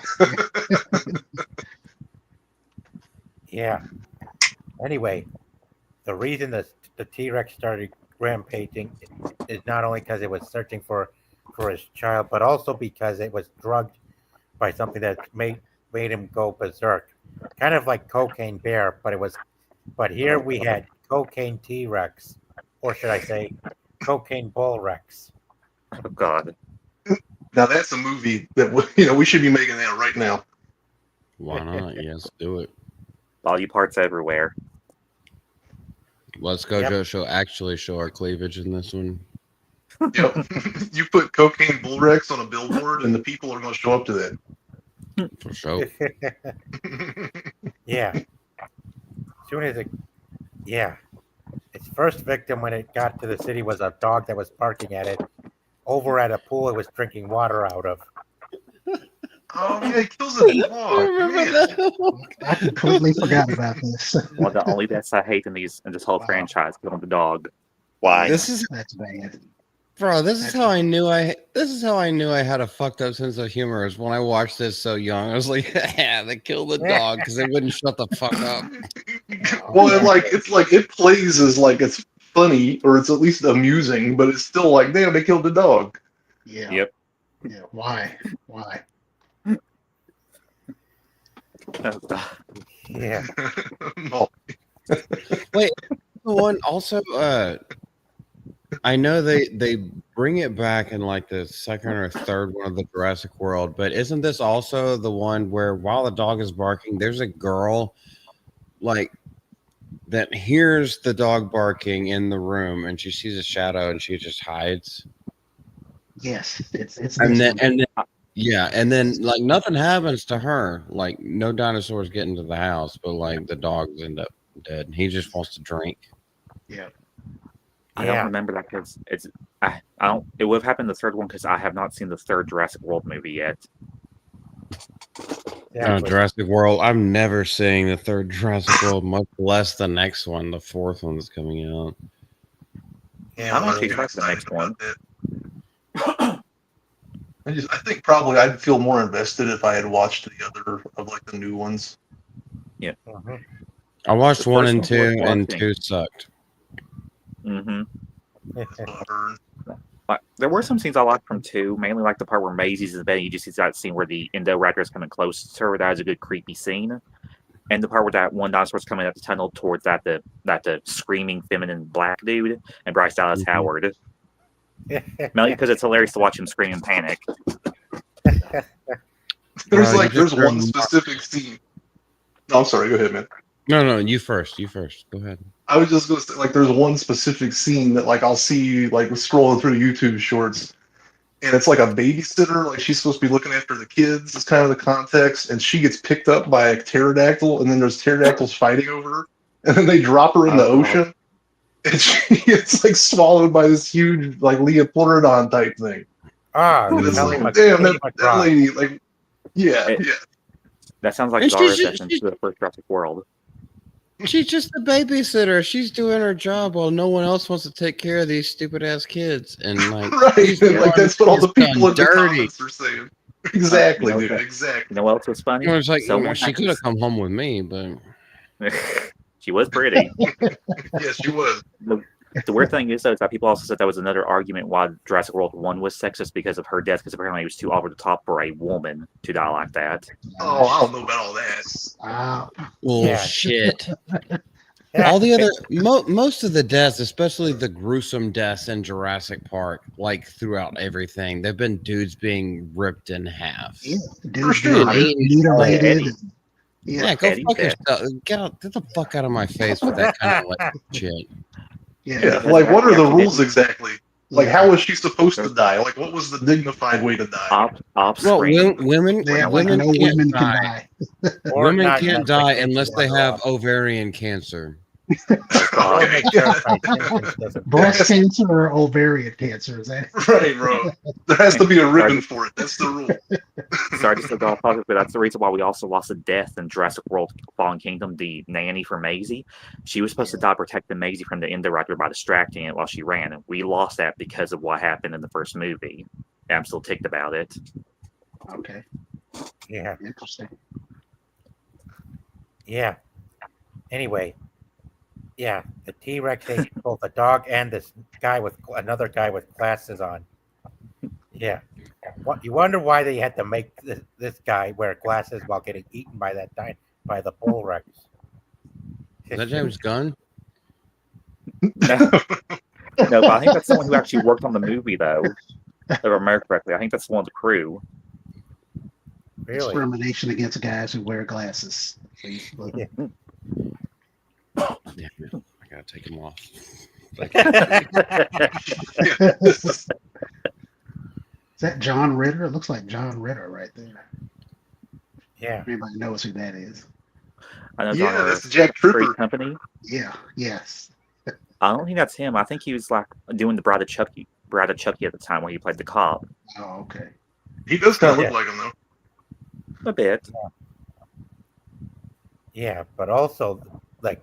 Yeah. Anyway, the reason the T-Rex started rampaging is not only because it was searching for his child, but also because it was drugged by something that made him go berserk. Kind of like Cocaine Bear, but here we had Cocaine T-Rex, or should I say, Cocaine Bull Rex. Oh God. Now that's a movie that we should be making that right now. Why not? Yes, do it. Body parts everywhere. Let's go, Yep. show our cleavage in this one. Yep. You put Cocaine Bull Rex on a billboard, and the people are going to show up to that. For sure. Yeah. Soon as its first victim when it got to the city was a dog that was barking at it over at a pool it was drinking water out of. Oh yeah, he kills a I dog. remember Man. that. I completely forgot about this. One of the only deaths I hate in this whole Wow. franchise, killing the dog. Why? This is That's bad. Bro, this is That's how I knew I had a fucked up sense of humor is when I watched this so young. I was like, yeah, they killed the dog because they wouldn't shut the fuck up. Well, it's like it plays as like it's funny or it's at least amusing, but it's still like, damn, they killed the dog. Yeah. Yep. Yeah. Why? Why? Oh, God. Yeah. No. Wait, the one also I know they bring it back in like the second or third one of the Jurassic World, but isn't this also the one where while the dog is barking, there's a girl like that hears the dog barking in the room and she sees a shadow and she just hides? Yes. It's And this then one. and then like nothing happens to her. Like no dinosaurs get into the house, but like the dogs end up dead. He just wants to drink. Yeah. I don't Yeah. remember that because I don't. It would have happened in the third one because I have not seen the third Jurassic World movie yet. Yeah. But, Jurassic World. I'm never seeing the third Jurassic World, much less the next one. The fourth one that's coming out. yeah, I'm but actually it- excited for the next one. I think probably I'd feel more invested if I had watched the other of like the new ones. mhm. I watched The one first and one two, was and watching. two sucked. Mm-hmm. That's what I've heard. Like, there were some scenes I liked from two, mainly like the part where Maisie's in bed. You just see that scene where the Indoraptor is coming close to her. That was a good creepy scene. And the part where that one dinosaur's coming up the tunnel towards the screaming feminine black dude and Bryce Dallas Mhm. Howard. Mainly because it's hilarious to watch him scream in panic. There's you like just there's one heard- specific scene. No, I'm sorry. Go ahead, man. No, you first. You first. Go ahead. I was just gonna say like there's one specific scene that like I'll see like scrolling through YouTube shorts, and it's like a babysitter, like she's supposed to be looking after the kids. Is kind of the context, and she gets picked up by a pterodactyl, and then there's pterodactyls fighting over her, and then they drop her in the Oh, God. ocean, and she gets like swallowed by this huge like Leopolodon type thing. Ah, And it's Kelly like, Mc- damn, Kelly that McBride. lady, like, yeah, It- yeah. That sounds like And Zara's she's- death in the first Jurassic World. She's just a babysitter. She's doing her job while no one else wants to take care of these stupid ass kids. And like, Right, she's the and, like one that's what all the who's people in done the dirty. comments are saying. Exactly, You know dude. what? Exactly. You know what else was funny? You know, it's like Someone she could have come home with me, but She was pretty. Yes, she was. The weird thing is, though, is that people also said that was another argument why Jurassic World 1 was sexist because of her death, because apparently it was too over the top for a woman to die like that. Oh, I don't know about all that. Yeah. shit. All the other most of the deaths, especially the gruesome deaths in Jurassic Park, like throughout everything, they've been dudes being ripped in half. Yeah. For Dude, sure. mutilated. Eddie. Yeah. Go Eddie fuck death. yourself. Get the fuck out of my face with that kind of like shit. Yeah, Because like what are the actually rules exactly? Like, Yeah. how was she supposed to die? Like, what was the dignified way to die? Off Well, screen. women Yeah, like women no can't women can die. die. Or Women not can't Netflix die and unless they wander have off. ovarian cancer. Or Okay. make sure my symptoms doesn't. Breast cancer or ovarian cancer? Is that? Right, bro. There has to be a ribbon for it. That's the rule. Sorry to still go off topic, but that's the reason why we also lost a death in Jurassic World Fallen Kingdom, the nanny for Maisie. She was supposed to die protecting Maisie from the Indoraptor by distracting it while she ran. And we lost that because of what happened in the first movie. And I'm still ticked about it. Okay. Yeah. Interesting. Yeah. Anyway, yeah, the T-Rex ate both a dog and this guy with another guy with glasses on. Yeah. What you wonder why they had to make this guy wear glasses while getting eaten by by the bull rex. Is that James Gunn? No, but I think that's someone who actually worked on the movie, though. If I remember correctly, I think that's one of the crew. Really? Discrimination against guys who wear glasses. Yeah. Yeah, I gotta take him off. Is that John Ritter? It looks like John Ritter right there. Yeah. Anybody knows who that is? I know Yeah, John that's Jack Free Tripper. Company. Yeah. Yes. I don't think that's him. I think he was like doing the Bride of Chucky at the time where he played the cop. Oh, okay. He does kind of Yeah. look like him, though. A bit. Yeah, but also, like,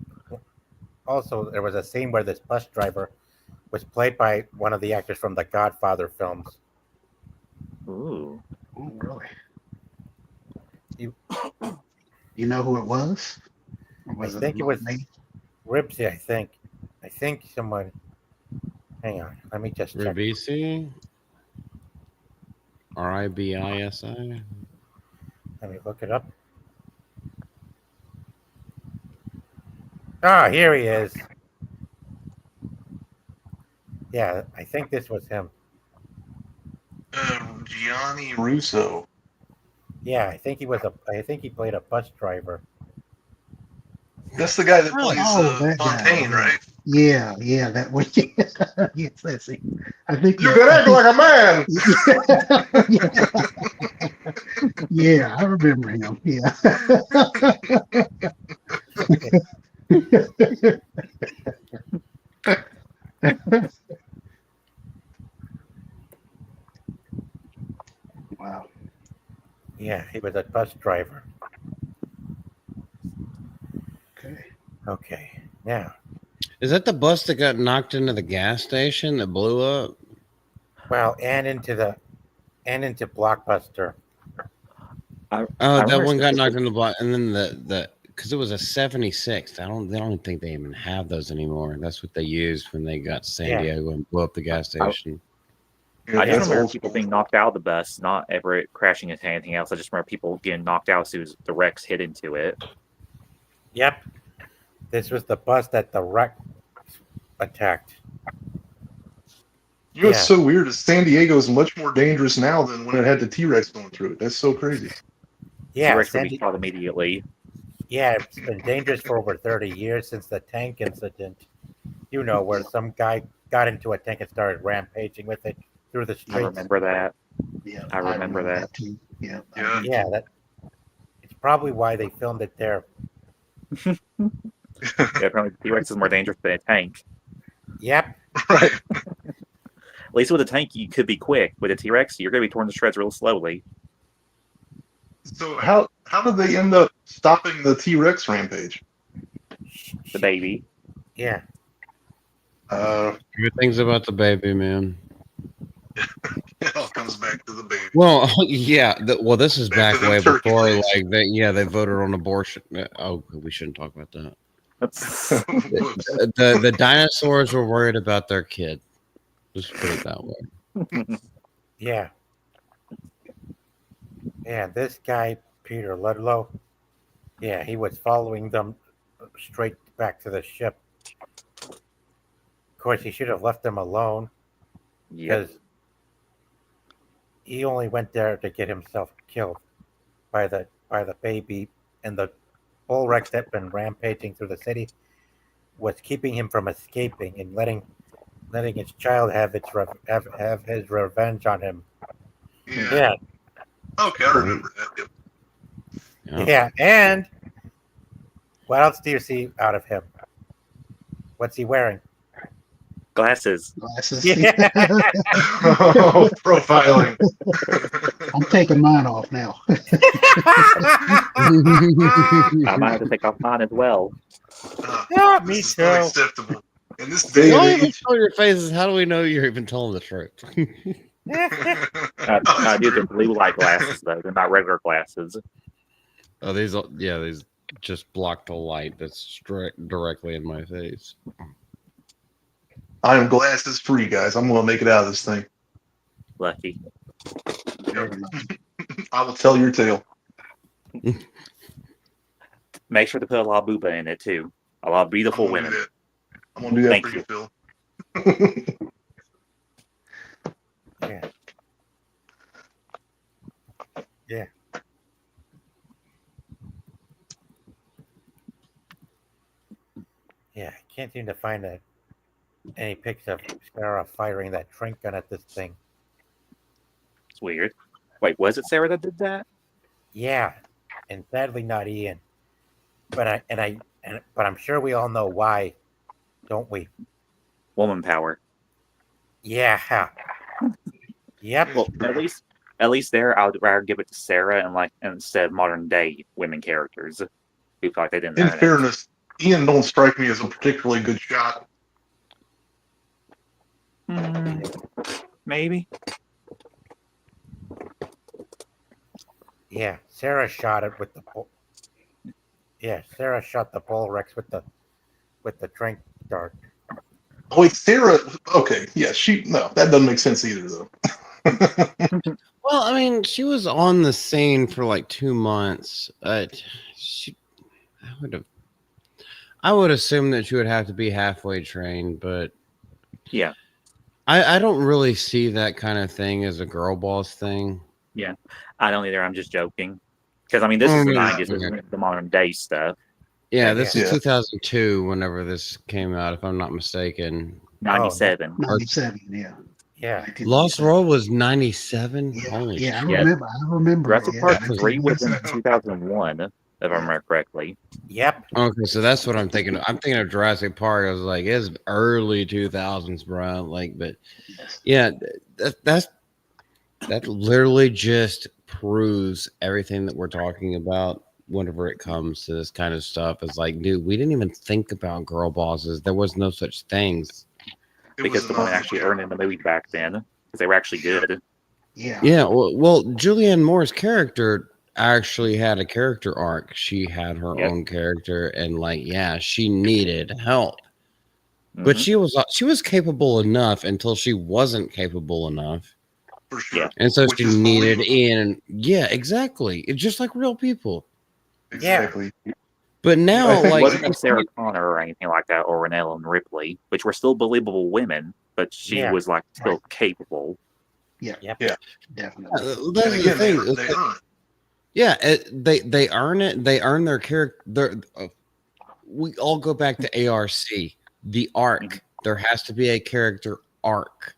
there was a scene where this bus driver was played by one of the actors from the Godfather films. Ooh. Oh, really? You- You know who it was? Or I was think it was me? Ribsy. I think someone. Hang on, let me just check. Ribisi? Ribisi? Let me look it up. Ah, here he is. Yeah, I think this was him. Gianni Russo. Yeah, I think he was a. I think he played a bus driver. That's the guy that Oh, plays that guy. Fontaine, right? Yeah, that was. Yes, that's it. I think You can act like a man. yeah, I remember him. Yeah. Wow. Yeah, he was a bus driver. Okay. Okay, now, Is that the bus that got knocked into the gas station that blew up? well, and into Blockbuster. Oh, I that remember one got seeing knocked into the block, and then the because it was a 76. They don't even think they even have those anymore. That's what they used when they got to San Yeah. Diego and blew up the gas station. I just That's remember old people school. being knocked out of the bus, not ever it crashing into anything else. I just remember people getting knocked out as soon as the wrecks hit into it. Yep, this was the bus that the wreck attacked. You know what's Yeah. so weird is San Diego is much more dangerous now than when it had the T-Rex going through it. That's so crazy. Yeah, T-Rex would be Sandy. caught immediately. Yeah, it's been dangerous for over 30 years since the tank incident. You know, where some guy got into a tank and started rampaging with it through the I streets. remember that. Yeah, I remember that. too. Yeah. Yeah. Yeah, that. It's probably why they filmed it there. Yeah, apparently T-Rex is more dangerous than a tank. Yep. Right. At least with a tank, you could be quick. With a T-Rex, you're going to be torn to shreds real slowly. So how did they end up stopping the T-Rex rampage? The baby. Yeah. Good things about the baby, man. It all comes back to the baby. Well, yeah. Well, this is Back back to them way turkey before, legs. like they voted on abortion. Oh, we shouldn't talk about that. Whoops. The dinosaurs were worried about their kid. Just put it that way. Yeah. Yeah, this guy, Peter Ludlow, yeah, he was following them straight back to the ship. Of course, he should have left them alone Yep. because he only went there to get himself killed by the baby, and the bull Rex that been rampaging through the city was keeping him from escaping and letting his child have have his revenge on him. Yeah. Yeah, Okay, I remember that. Yep. Yeah. yeah, and what else do you see out of him? What's he wearing? Glasses. Glasses. Yeah. Oh, profiling. I'm taking mine off now. I might have to take off mine as well. Yeah, me This is too. unacceptable. In this day Don't and even age. show your faces. How do we know you're even telling the truth? I do the blue light glasses, though. They're not regular glasses. Oh, these just block the light that's straight directly in my face. I am glasses free, guys. I'm gonna make it out of this thing. Lucky. I will tell your tale. Make sure to put a lot of booba in it, too. A lot of beautiful I'm gonna women. do that. I'm gonna do that Thank for you. you, Phil. Yeah. Yeah. Yeah, I can't seem to find any pics of Sarah firing that trank gun at this thing. It's weird. Wait, was it Sarah that did that? Yeah, and sadly not Ian. But I'm sure we all know why, don't we? Woman power. Yeah. Yep. Well, at least At least there, I would rather give it to Sarah and instead of modern day women characters who feel like they didn't In earn it. fairness, Ian don't strike me as a particularly good shot. Maybe. Yeah, Sarah shot it with the. Yeah, Sarah shot the bull Rex with the trank dart. Oh, wait, Sarah. Okay, yeah, no, that doesn't make sense either, though. Well, I mean, she was on the scene for like 2 months. I would assume that she would have to be halfway trained, but Yeah. I don't really see that kind of thing as a girl boss thing. Yeah. I don't either. I'm just joking. Because, I mean, this is the 90s. This isn't the modern day stuff. Yeah, this is Yeah. 2002 whenever this came out, if I'm not mistaken. 97. 97, yeah. Yeah. Lost World was 97? Yeah, Holy yeah, I shit. remember. Jurassic it, yeah. Park 3 was in 2001, if I remember correctly. Yep. Okay, so that's what I'm thinking of. I'm thinking of Jurassic Park. I was like, it's early 2000s, bro. Like, but yeah, that literally just proves everything that we're talking about whenever it comes to this kind of stuff. Is like, dude, we didn't even think about girl bosses. There was no such things. Because the women actually earned in the movie back then. Because they were actually good. Yeah. Yeah, well, Julianne Moore's character actually had a character arc. She had her own character, and like, yeah, she needed help. But she was capable enough until she wasn't capable enough. For sure. And so Which she is needed believable. in. Yeah, exactly. It's just like real people. Exactly. But now, I think- It like, wasn't like Sarah Connor or anything like that, or an Ellen Ripley, which were still believable women, but she was like still capable. Yeah. Yep. Definitely. that's And the again, thing. they earn it. Yeah, they earn it. They earn their character. We all go back to ARC, the arc. There has to be a character arc.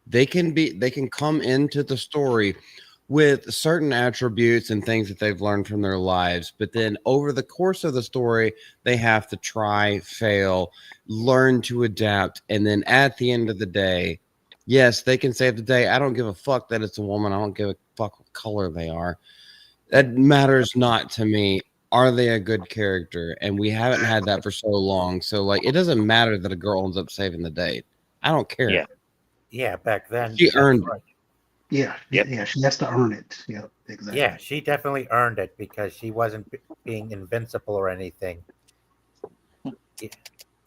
They can come into the story with certain attributes and things that they've learned from their lives, but then over the course of the story, they have to try, fail, learn to adapt, and then at the end of the day, yes, they can save the day. I don't give a fuck that it's a woman. I don't give a fuck what color they are. That matters not to me. Are they a good character? And we haven't had that for so long. So like, it doesn't matter that a girl ends up saving the day. I don't care. Yeah. Yeah, back then. She earned it. Yeah. Yep. Yeah. She has to earn it. Yeah. Exactly. Yeah, she definitely earned it because she wasn't being invincible or anything. Yeah.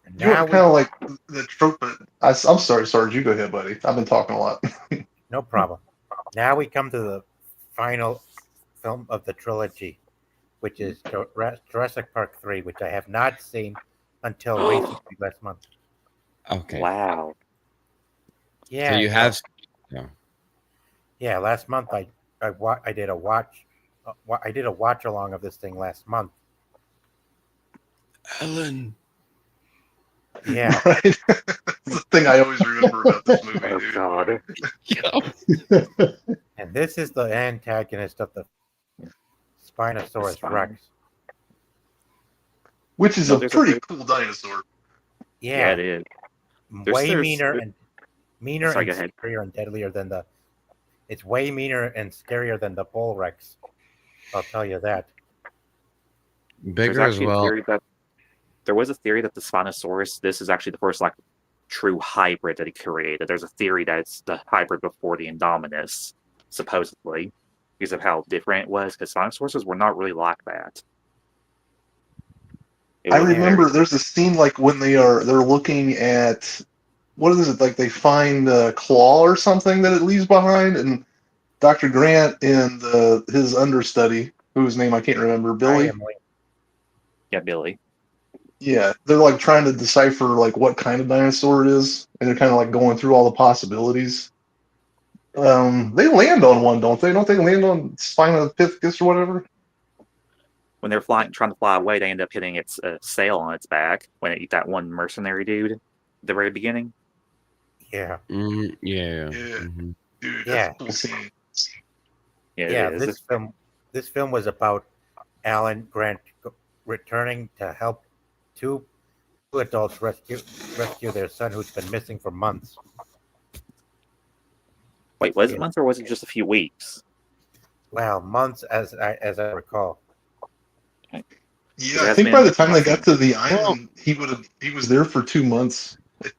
And You know, now kind of like the trope. But I'm sorry, Sarge. You go ahead, buddy. I've been talking a lot. no problem. Now we come to the final film of the trilogy, which is Jurassic Park 3, which I have not seen until recently last month. Okay. Wow. Yeah. So you have. Yeah. Yeah, last month I did a watch along of this thing last month. Ellen. Yeah. Right? That's the thing I always remember about this movie, Oh, dude. God. And this is the antagonist of the Spinosaurus Rex. Which is No, a there's pretty cool dinosaur. Yeah, Yeah, it is. way there's- meaner Sorry, and go ahead. scarier and deadlier than the. It's way meaner and scarier than the bull Rex. I'll tell you that. Bigger There's as actually a well. theory that there was a theory that the Spinosaurus, this is actually the first like true hybrid that he created. There's a theory that it's the hybrid before the Indominus, supposedly, because of how different it was. Because Spinosauruses were not really like that. I remember there's a scene like when they're looking at what is it, like they find a claw or something that it leaves behind, and Dr. Grant and his understudy, whose name I can't remember, Billy. Yeah, Billy. Yeah, they're like trying to decipher like what kind of dinosaur it is, and they're kind of like going through all the possibilities. They land on one, don't they? Don't they land on Spinopithecus or whatever? When they're trying to fly away, they end up hitting its sail on its back when it eat that one mercenary dude at the very beginning. Yeah. Yeah. Yeah. Mhm. Dude, Yeah. that's a cool scene. Yeah, it is. This film was about Alan Grant returning to help two adults rescue their son who's been missing for months. Wait, was it months or was it just a few weeks? Well, months as I recall. Yeah, I That's think by been- the time they got to the island, he was there for 2 months,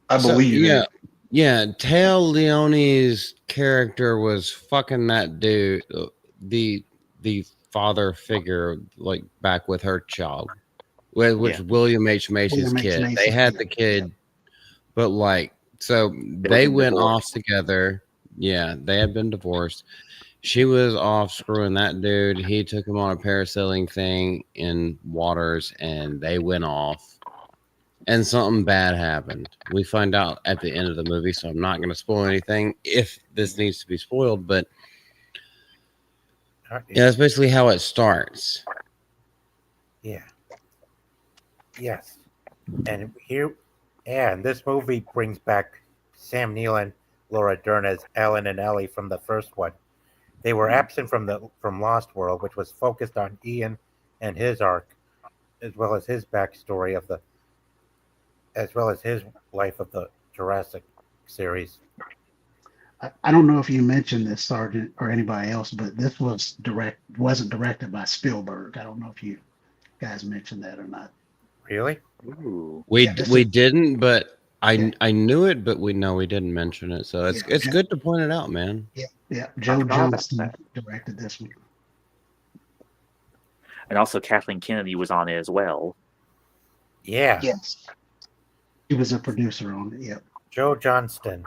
I So, believe. yeah. Tail Leone's character was fucking that dude, the father figure, like back with her child, which Yeah. William H Macy's William H. kid. Macy's They had kid, the kid, but like, so They they been went off divorced. together. Yeah, they had been divorced. She was off screwing that dude. He took him on a parasailing thing in waters, and they went off. And something bad happened. We find out at the end of the movie, so I'm not going to spoil anything if this needs to be spoiled. But yeah, that's basically how it starts. Yeah. Yes. And this movie brings back Sam Neill and Laura Dern as Alan and Ellie from the first one. They were absent from Lost World, which was focused on Ian and his arc, as well as his backstory as well as his life of the Jurassic series. I don't know if you mentioned this, Sergeant, or anybody else, but this wasn't directed by Spielberg. I don't know if you guys mentioned that or not. Really? Ooh. We Yeah, this we is- didn't, but Yeah. I knew it, but we didn't mention it. So it's Yeah, good to point it out, man. Yeah, Joe forgot about Johnston that. directed this one. And also Kathleen Kennedy was on it as well. Yeah. Yes, he was a producer on it. Yep. Joe Johnston.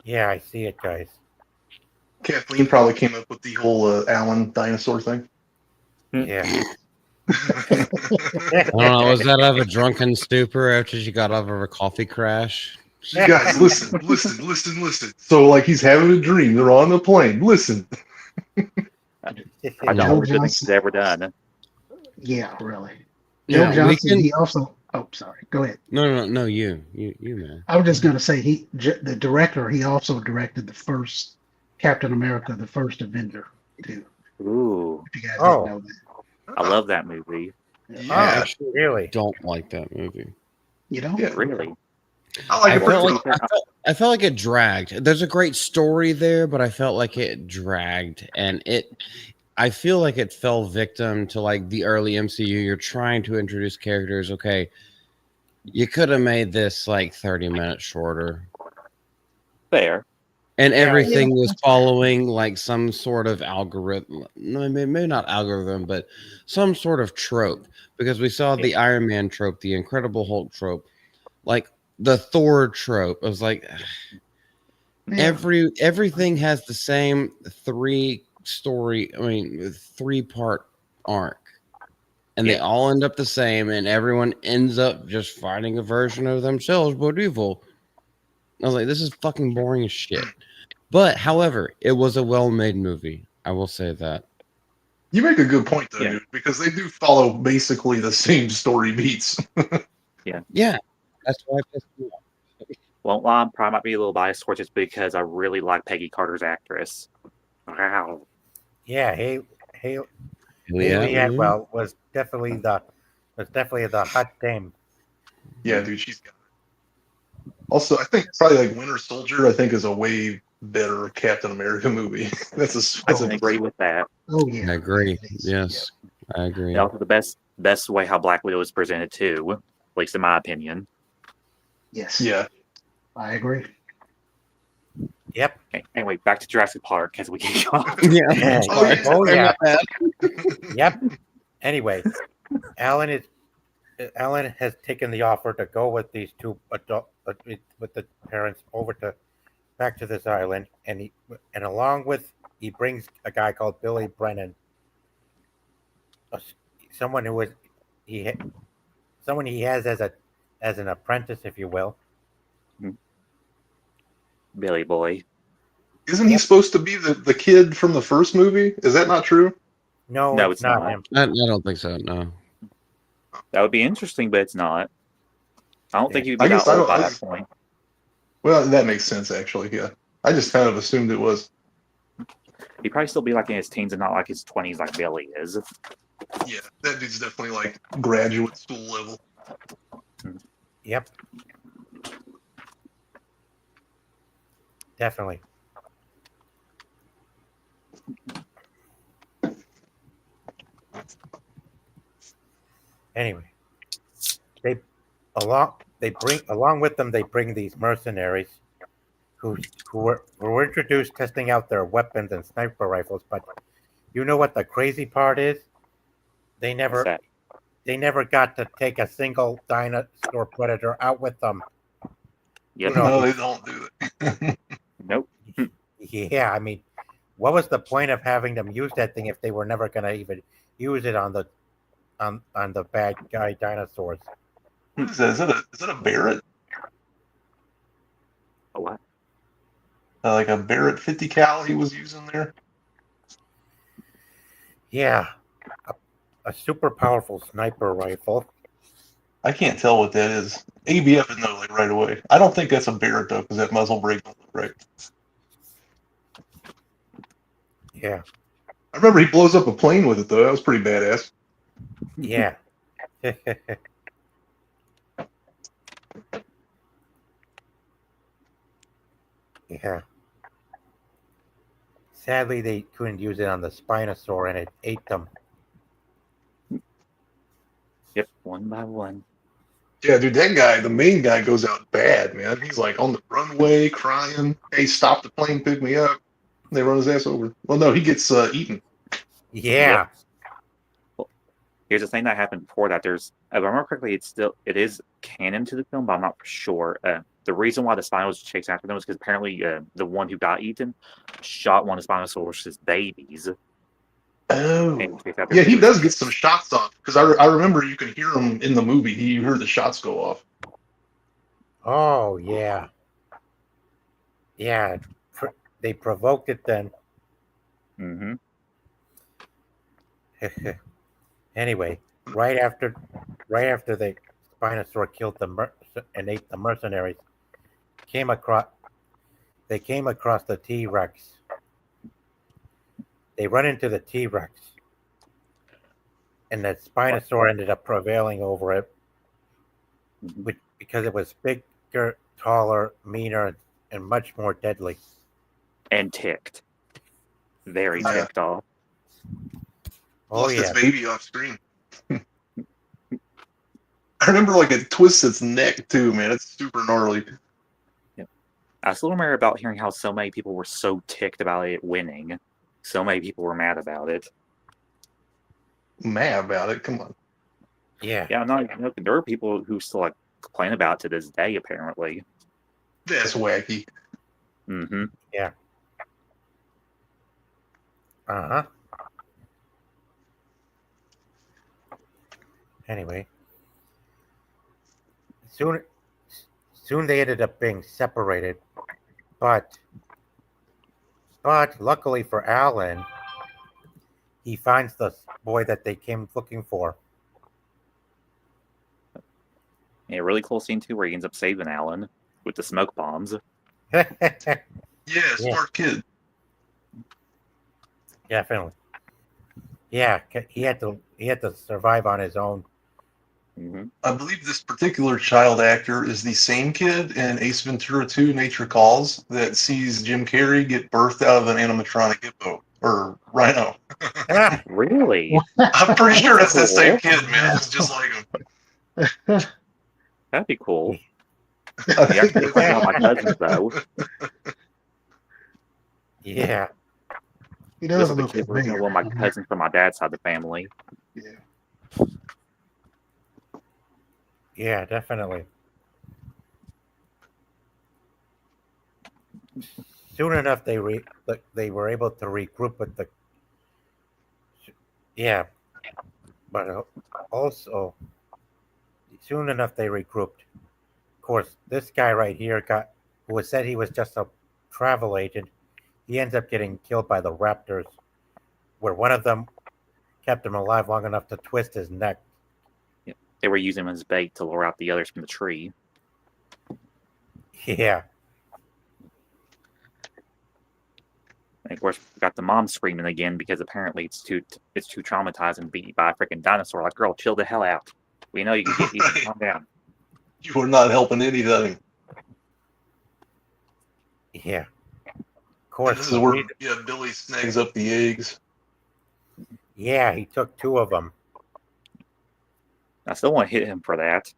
Yeah, I see it, guys. Kathleen probably came up with the whole Alan dinosaur thing. Yeah. I don't know. Was that out of a drunken stupor after she got out of her coffee crash? You guys, listen. So, like, he's having a dream. They're on the plane. Listen. Probably the Joe only good thing Johnston. she's ever done. Yeah, really. Joe Yeah, we Johnston. can. He also. Oh, sorry. Go ahead. No. You, man. I was just going to say the director. He also directed the first Captain America, the first Avenger, too. Ooh. If you guys Oh. didn't know that. I love that movie. I Yeah, actually Really? don't like that movie. You know. yeah. Really. I like I it felt pretty like well. I felt like it dragged. There's a great story there, but I felt like it dragged, and I feel like it fell victim to like the early MCU. You're trying to introduce characters. Okay, you could have made this like 30 minutes shorter, Fair. and Yeah. everything Yeah, was that's following like some sort of algorithm. No, maybe not algorithm, but some sort of trope. Because we saw the Iron Man trope, the Incredible Hulk trope, like the Thor trope. I was like, Yeah. everything has the same three part arc, and they Yeah. all end up the same, and everyone ends up just fighting a version of themselves but evil. I was like, this is fucking boring as shit. But however, it was a well-made movie. I will say that. You make a good point, though, Yeah. dude, because they do follow basically the same story beats. Yeah, that's why it pissed me off. Well, I probably might be a little biased towards this because I really like Peggy Carter's actress. Wow. Yeah. Yeah, Haley Atwell was definitely the hot dame. Yeah, dude, she's got it. Also, I think probably like Winter Soldier, I think, is a way better Captain America movie. that's I a agree with that. Oh yeah. I agree. It is. Yes, I agree. And also the best way how Black Widow is presented too, at least in my opinion. Yes. Yeah. I agree. Yep. Okay, anyway, back to Jurassic Park as we get going. Yeah. Oh, yeah. Oh yeah. Bad. Yep. Anyway, Alan has taken the offer to go with these two with the parents back to this island, and along with he brings a guy called Billy Brennan, someone he has as an apprentice, if you will. Billy Boy. Isn't he supposed to be the kid from the first movie? Is that not true? No, No, it's it's not not. him. I don't think so. No. That would be interesting, but it's not. I don't think Yeah. he'd be I that guess I old by don't- that point. Well, that makes sense, actually. Yeah. I just kind of assumed it was. He'd probably still be like in his teens and not like his 20s like Billy is. Yeah, that dude's definitely like graduate school level. Yep. Definitely. Anyway, they along with them they bring these mercenaries who were introduced testing out their weapons and sniper rifles. But you know what the crazy part is? They What's never that? they never got to take a single dinosaur predator out with them. Yep. You know, No, they don't do it. Nope. yeah, I mean, what was the point of having them use that thing if they were never going to even use it on the bad guy dinosaurs? What is that? Is that a Barrett? A what? Like a Barrett 50 cal he was using there? Yeah, a super powerful sniper rifle. I can't tell what that is. ABF would know like right away. I don't think that's a Barrett though, because that muzzle brake don't look right. Yeah, I remember he blows up a plane with it though. That was pretty badass. yeah. Yeah. Sadly, they couldn't use it on the Spinosaur, and it ate them. Yep. One by one. Yeah, dude, that guy, the main guy, goes out bad, man. He's like on the runway crying. Hey, stop the plane, pick me up. They run his ass over. Well, no, he gets eaten. Yeah. Well, here's the thing that happened before that. If I remember correctly, it is canon to the film, but I'm not for sure. The reason why the Spinos chased after them was because apparently the one who got eaten shot one of the Spinosaurus' babies. Oh, And chased after yeah, them. he does get some shots off because I remember you can hear him in the movie. You heard the shots go off. Oh, yeah. Yeah. They provoked it then. Mm-hmm. Anyway, right after the Spinosaur killed and ate the mercenaries, they came across the T-Rex. They run into the T-Rex, and the Spinosaur ended up prevailing over it, because it was bigger, taller, meaner, and much more deadly. And ticked. Very Yeah. ticked off. Oh Lost its yeah, baby off screen. I remember like it twists its neck too, man. It's super gnarly. I still remember about hearing how so many people were so ticked about it winning. So many people were mad about it. Mad about it. Come on. yeah, Yeah, I'm not even joking. There are people who still like complain about it to this day, apparently. That's wacky. Mm-hmm. yeah. Uh-huh. Anyway, soon they ended up being separated, but luckily for Alan, he finds the boy that they came looking for. Yeah, really cool scene too, where he ends up saving Alan with the smoke bombs. Yeah, smart kid. Definitely. Yeah, he had to survive on his own. Mm-hmm. I believe this particular child actor is the same kid in Ace Ventura 2 Nature Calls that sees Jim Carrey get birthed out of an animatronic hippo or rhino. Really? I'm pretty sure that's the same Cool. kid, man. It's just like him. That'd be cool. I He think actually looks like one of my cousins, though. Yeah, He This does is the look kid version of familiar. one of my cousins from my dad's side of the family. Yeah. yeah, definitely. Soon enough, they were able to regroup with the. Yeah, but also soon enough they regrouped. Of course, this guy right here who was said he was just a travel agent. He ends up getting killed by the raptors, where one of them kept him alive long enough to twist his neck. Yeah. They were using him as bait to lure out the others from the tree. Yeah, And of course, we got the mom screaming again because apparently it's too traumatizing to be eaten by a freaking dinosaur. Like, girl, chill the hell out. We know you can get eaten. Calm down. You are not helping anything. yeah. Of And course, this is where Billy snags up the eggs. yeah, he took two of them. I still want to hit him for that.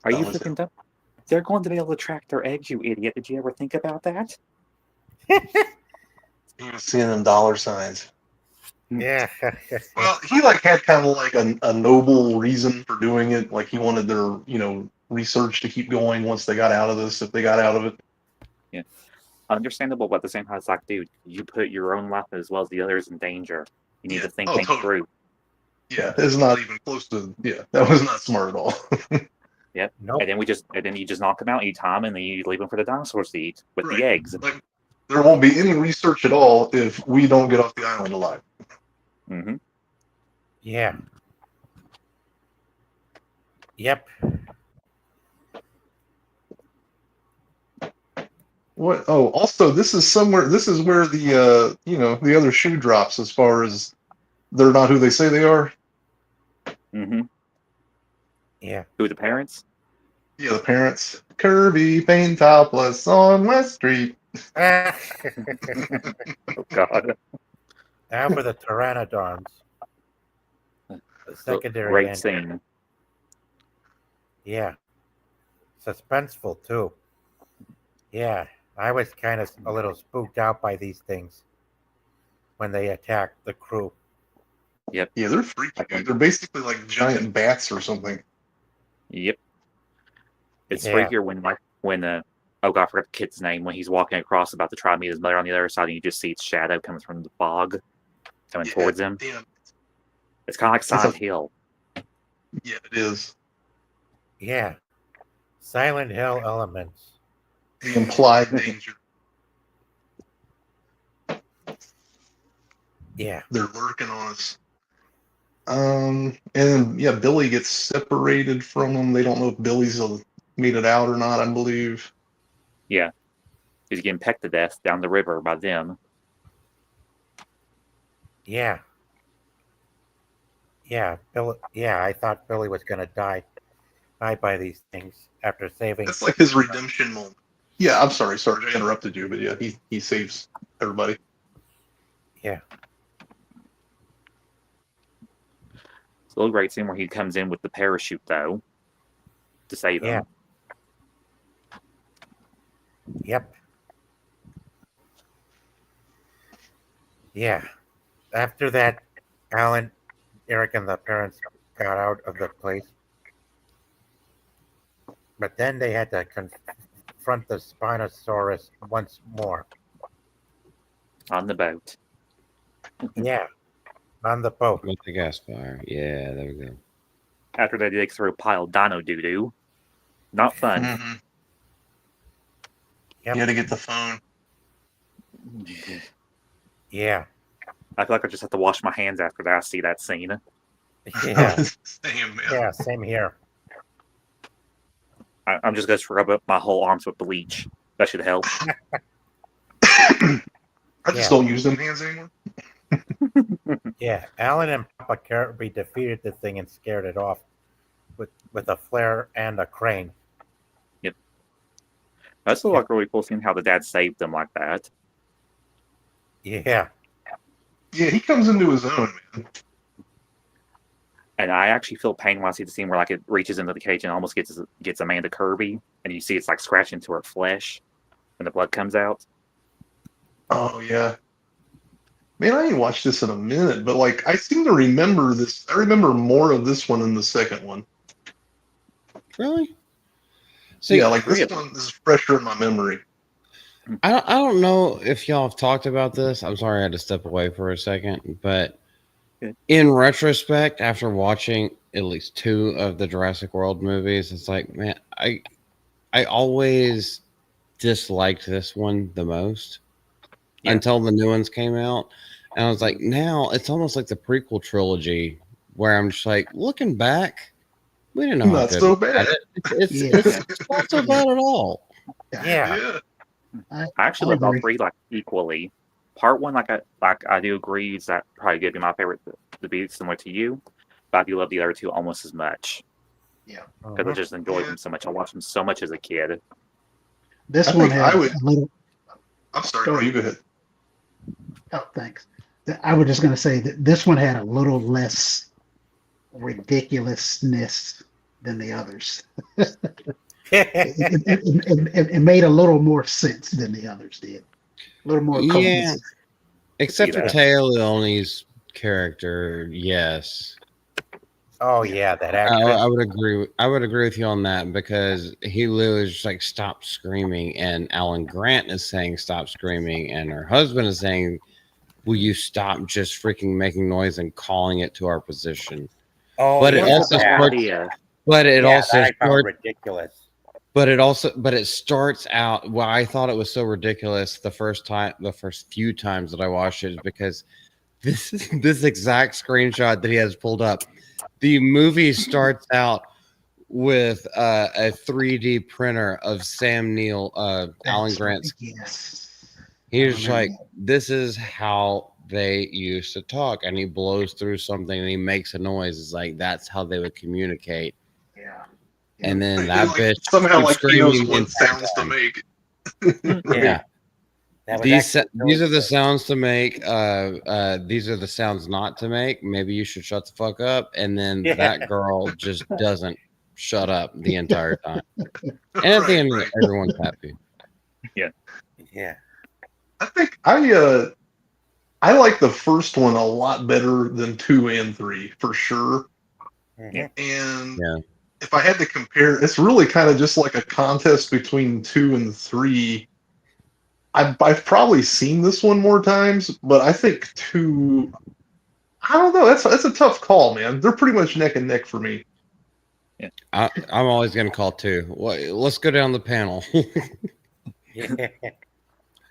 Are you freaking dumb? They're going to be able to track their eggs, you idiot. Did you ever think about that? He was seeing them dollar signs. Yeah. Well, he like had kind of like a noble reason for doing it. Like he wanted their, research to keep going once they got out of this, if they got out of it. Yeah. Understandable, but at the same time, it's like, dude, you put your own life as well as the others in danger. You need to think things totally. through. Yeah, it's not even close to. Yeah, that was not smart at all. Yep. Nope. And then you just knock them out each time, and then you leave them for the dinosaurs to eat with Right. the eggs. Like, there won't be any research at all if we don't get off the island alive. Mm-hmm. Yeah. Yep. What? Oh, also, this is somewhere. This is where the the other shoe drops as far as they're not who they say they are. Mm-hmm. Yeah. Who, the parents? Yeah, the parents. Kirby paint topless on West Street. Oh God. Now for the pteranodons. The secondary Great end. scene. Yeah. Suspenseful too. Yeah. I was kind of a little spooked out by these things when they attacked the crew. Yep. Yeah, they're freaky. Dude. They're basically like giant bats or something. Yep. It's Yeah. freakier when oh God, I forgot the kid's name, when he's walking across about to try to meet his mother on the other side, and you just see its shadow coming from the fog coming towards him. Damn. It's kind of like Silent Hill. Yeah, it is. Yeah. Silent Hill elements. The implied danger. Yeah. They're lurking on us. And then, yeah, Billy gets separated from them. They don't know if Billy's made it out or not, I believe. Yeah. He's getting pecked to death down the river by them. Yeah. Yeah. Billy, yeah, I thought Billy was going to die by these things after saving. That's like his redemption moment. Yeah, I'm sorry, Sarge, I interrupted you, but yeah, he saves everybody. Yeah. It's a little great scene where he comes in with the parachute, though, to save Yeah. him. Yep. Yeah. After that, Alan, Eric, and the parents got out of the place. But then they had to confront the Spinosaurus once more. On the boat. Yeah. On the boat. With the gas fire. Yeah, there we go. After they dig through a pile of dino doo-doo. Not fun. Mm-hmm. Yep. You had to get the phone. Yeah. I feel like I just have to wash my hands after that. I see that scene. Yeah. Same, man. Yeah. Same here. I'm just going to scrub up my whole arms with bleach. That should help. I just Yeah. don't use them hands anymore. Yeah. Alan and Papa Kirby defeated the thing and scared it off with a flare and a crane. That's still like really cool seeing how the dad saved them like that. Yeah. Yeah, he comes into his own, man. And I actually feel pain when I see the scene where like it reaches into the cage and almost gets Amanda Kirby, and you see it's like scratching into her flesh, and the blood comes out. Oh, yeah. Man, I ain't watched this in a minute, but like I seem to remember this. I remember more of this one than the second one. Really? So yeah, like this one is fresher in my memory. I don't know if y'all have talked about this. I'm sorry I had to step away for a second, but in retrospect, after watching at least 2 of the Jurassic World movies, it's like, man, I always disliked this one the most until the new ones came out. And I was like, now it's almost like the prequel trilogy where I'm just like, looking back, we didn't know Not how good so we bad. had it. It's not so bad at all. Yeah. I actually love all 3 like equally. Part 1, like I do agree, is that probably gonna be my favorite to be similar to you, but I do love the other 2 almost as much Yeah. because I just enjoyed them so much. I watched them so much as a kid. This I one think had I would- a little. I'm sorry, no, you go ahead. Oh, thanks. I was just going to say that this one had a little less ridiculousness than the others. It made a little more sense than the others did. A little more Yeah, cohesive. except for that. Taya Leone's character, yes. Oh yeah, that I, actress. I would agree. I would agree with you on that because he literally is just like stop screaming, and Alan Grant is saying stop screaming, and her husband is saying, "Will you stop just freaking making noise and calling it to our position?" Oh, But it yeah, also that. starts. idea. But it Yeah, also that I found starts. ridiculous. But it starts out. Well, I thought it was so ridiculous the first few times that I watched it is because this exact screenshot that he has pulled up. The movie starts out with a 3D printer of Sam Neill, Alan That's right. Grant's. Yes. I He's remember like, that. this is how they used to talk, and he blows through something and he makes a noise. It's like that's how they would communicate. Yeah. And then He, that like, bitch somehow keeps like he knows screaming the what entire sounds to time. make. Yeah. That was These actually really these are the good. sounds to make. These are the sounds not to make. Maybe you should shut the fuck up. And then Yeah. that girl just doesn't shut up the entire time. And at the end, Right. everyone's happy. Yeah. I think I like the first one a lot better than 2 and 3 for sure. Mhm. And Yeah. if I had to compare, it's really kind of just like a contest between 2 and 3. I've probably seen this one more times, but I think 2. I don't know. That's a tough call, man. They're pretty much neck and neck for me. I'm always going to call 2. Let's go down the panel. Yeah.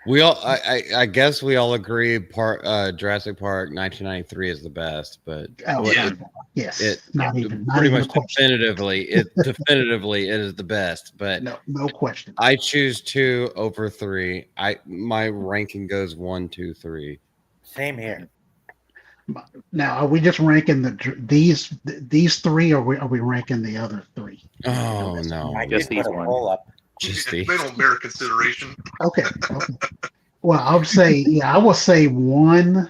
We all, I guess we all agree. Jurassic Park 1993 is the best, but Oh, Yeah. yes. Not even pretty a much question. definitively, it is the best. But No question. I choose 2 over 3. My ranking goes 1, 2, 3. Same here. Now, are we just ranking these three, or are we ranking the other 3? Oh no, I Just did these put a one. poll up. just They these. don't bear consideration. Okay. Well, I would say, I will say 1,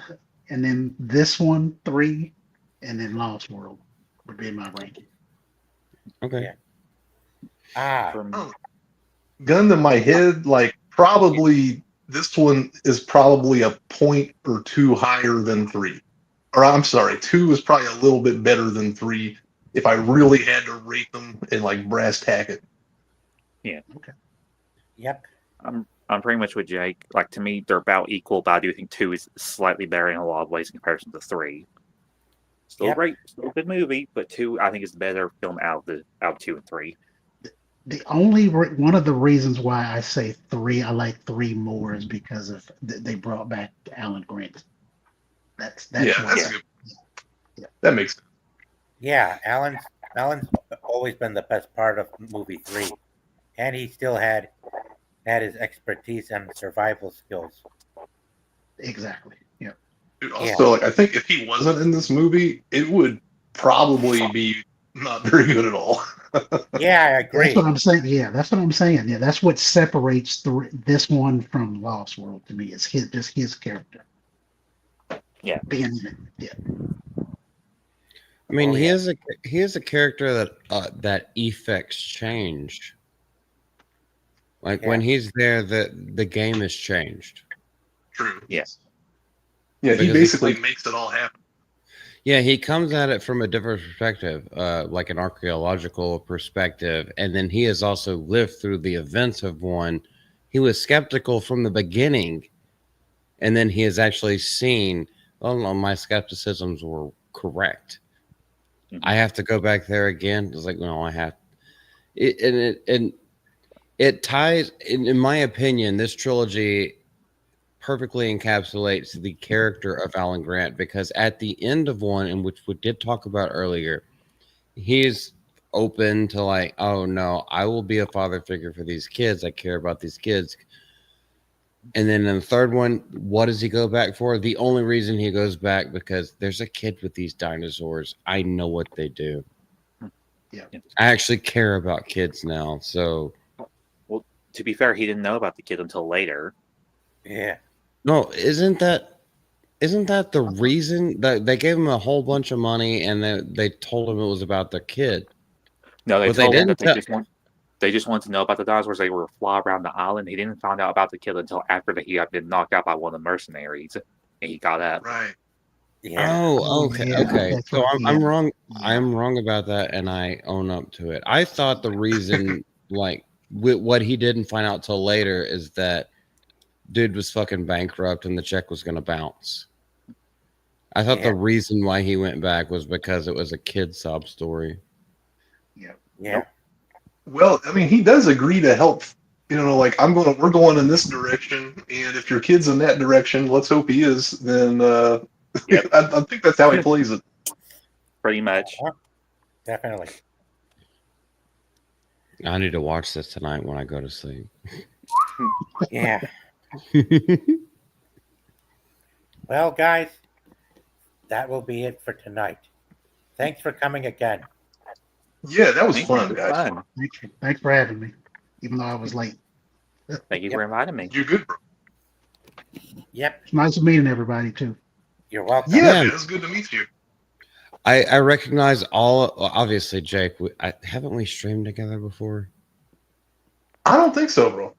and then this one 3, and then Lost World would be my ranking. Okay. Yeah. Ah, From Gun to my head, like probably this one is probably a point or 2 higher than 3. Or I'm sorry, 2 is probably a little bit better than 3 if I really had to rate them in like brass tacket. yep. I'm pretty much with Jake. Like to me, they're about equal, but I do think 2 is slightly better in a lot of ways in comparison to 3. Still Yep. great, still a good movie, but 2 I think is the better film out of 2 and 3. The only one of the reasons why I say 3, I like 3 more, is because of they brought back Alan Grant. That's Yeah, why. that's good. That makes sense. Yeah, Alan's always been the best part of movie 3, and he still had his expertise and survival skills. Exactly. Yeah. Dude, also, like I think if he wasn't in this movie, it would probably be not very good at all. Yeah, I agree. That's what I'm saying. Yeah, that's what I'm saying. Yeah, that's what separates this one from Lost World to me, is his character. Yeah. Being in it. Yeah. I mean, Oh, he yeah. is a character that effects change. Like when Yeah. he's there, the game has changed. True. Yes. Yeah, he Because basically makes it all happen. Yeah, he comes at it from a different perspective, like an archaeological perspective, and then he has also lived through the events of one. He was skeptical from the beginning, and then he has actually seen, oh no, my skepticisms were correct. Mhm. I have to go back there again. It's like, no, I have. It ties, in my opinion, this trilogy perfectly encapsulates the character of Alan Grant, because at the end of one, in which we did talk about earlier, he's open to like, oh no, I will be a father figure for these kids. I care about these kids. And then in the third one, what does he go back for? The only reason he goes back because there's a kid with these dinosaurs. I know what they do. Yeah. I actually care about kids now. So To be fair, he didn't know about the kid until later. Yeah. no, isn't that Isn't that the reason that they gave him a whole bunch of money and they told him it was about their kid? No, they But they told him didn't that they just wanted to know about the dinosaurs. They were fly around the island. He didn't find out about the kid until after he had been knocked out by one of the mercenaries, and he got up. Right. Yeah. Oh, okay, yeah, okay. that's So right, I'm yeah. wrong. Yeah. I'm wrong about that, and I own up to it. I thought the reason, like, what he didn't find out till later, is that dude was fucking bankrupt and the check was gonna bounce. I thought Yeah. the reason why he went back was because it was a kid sob story. Yeah. Well, I mean, he does agree to help. You know, like we're going in this direction, and if your kid's in that direction, let's hope he is. Then Yep. I think that's how he plays it. Pretty much. Definitely. I need to watch this tonight when I go to sleep. Yeah. Well, guys, that will be it for tonight. Thanks for coming again. Yeah, that was Thank you. fun, It was guys. fun. Thanks for having me, even though I was late. Thank you for inviting me. You're good, bro. Yep. It's nice meeting everybody too. You're welcome. Yeah, Yeah. man, it's good to meet you. I recognize all. Obviously, Jake. Haven't we streamed together before? I don't think so, bro.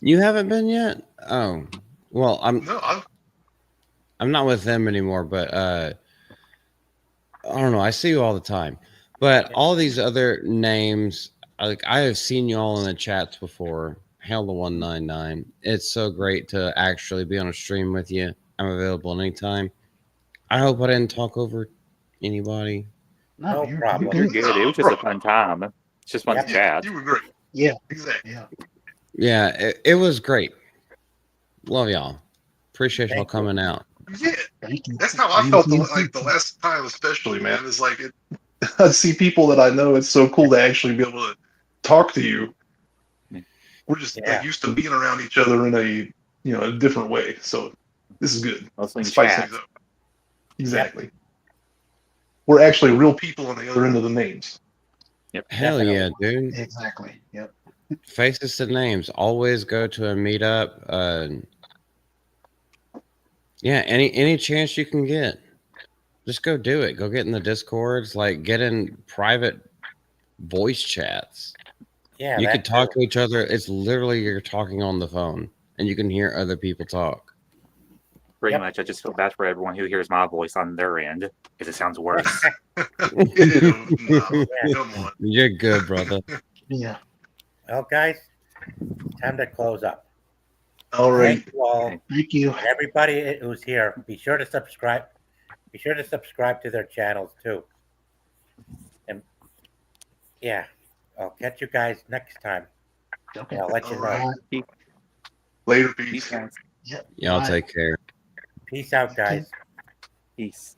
You haven't been yet. Oh, well, No, I'm not with them anymore, but I don't know. I see you all the time, but all these other names, like I have seen you all in the chats before. Hail the 199. It's so great to actually be on a stream with you. I'm available anytime. I hope I didn't talk over anybody. No you're problem. You're good. good. It was just a fun time. It's just fun Yep. to chat. you were great. Yeah, Exactly. yeah. Yeah, it was great. Love y'all. Appreciate y'all Thank you. coming out. Yeah, Thank you. that's how I Same felt to you, like the too. last time, especially, man. It's like I see people that I know. It's so cool to actually be able to talk to you. We're just Yeah. like used to being around each other in a different way. So this is good. Mostly in Spice chat. things up. Exactly. We're actually real people on the other end of the names. Yep. Hell yeah, dude. Exactly. Yep. Faces to names. Always go to a meetup. Yeah, any chance you can get, just go do it. Go get in the discords, like get in private voice chats. Yeah. You could that's talk cool. to each other. It's literally you're talking on the phone, and you can hear other people talk. Pretty Yep. much. I just feel bad for everyone who hears my voice on their end because it sounds worse. No, come on. You're good, brother. Yeah. Well, guys, time to close up. All right. Thank you all. Thank you. And everybody who's here, be sure to subscribe. Be sure to subscribe to their channels too. And yeah, I'll catch you guys next time. Okay. I'll let you know. All Bye. Later, Peace, peace. guys. Yep. Y'all Bye. take care. Peace out, guys. Peace.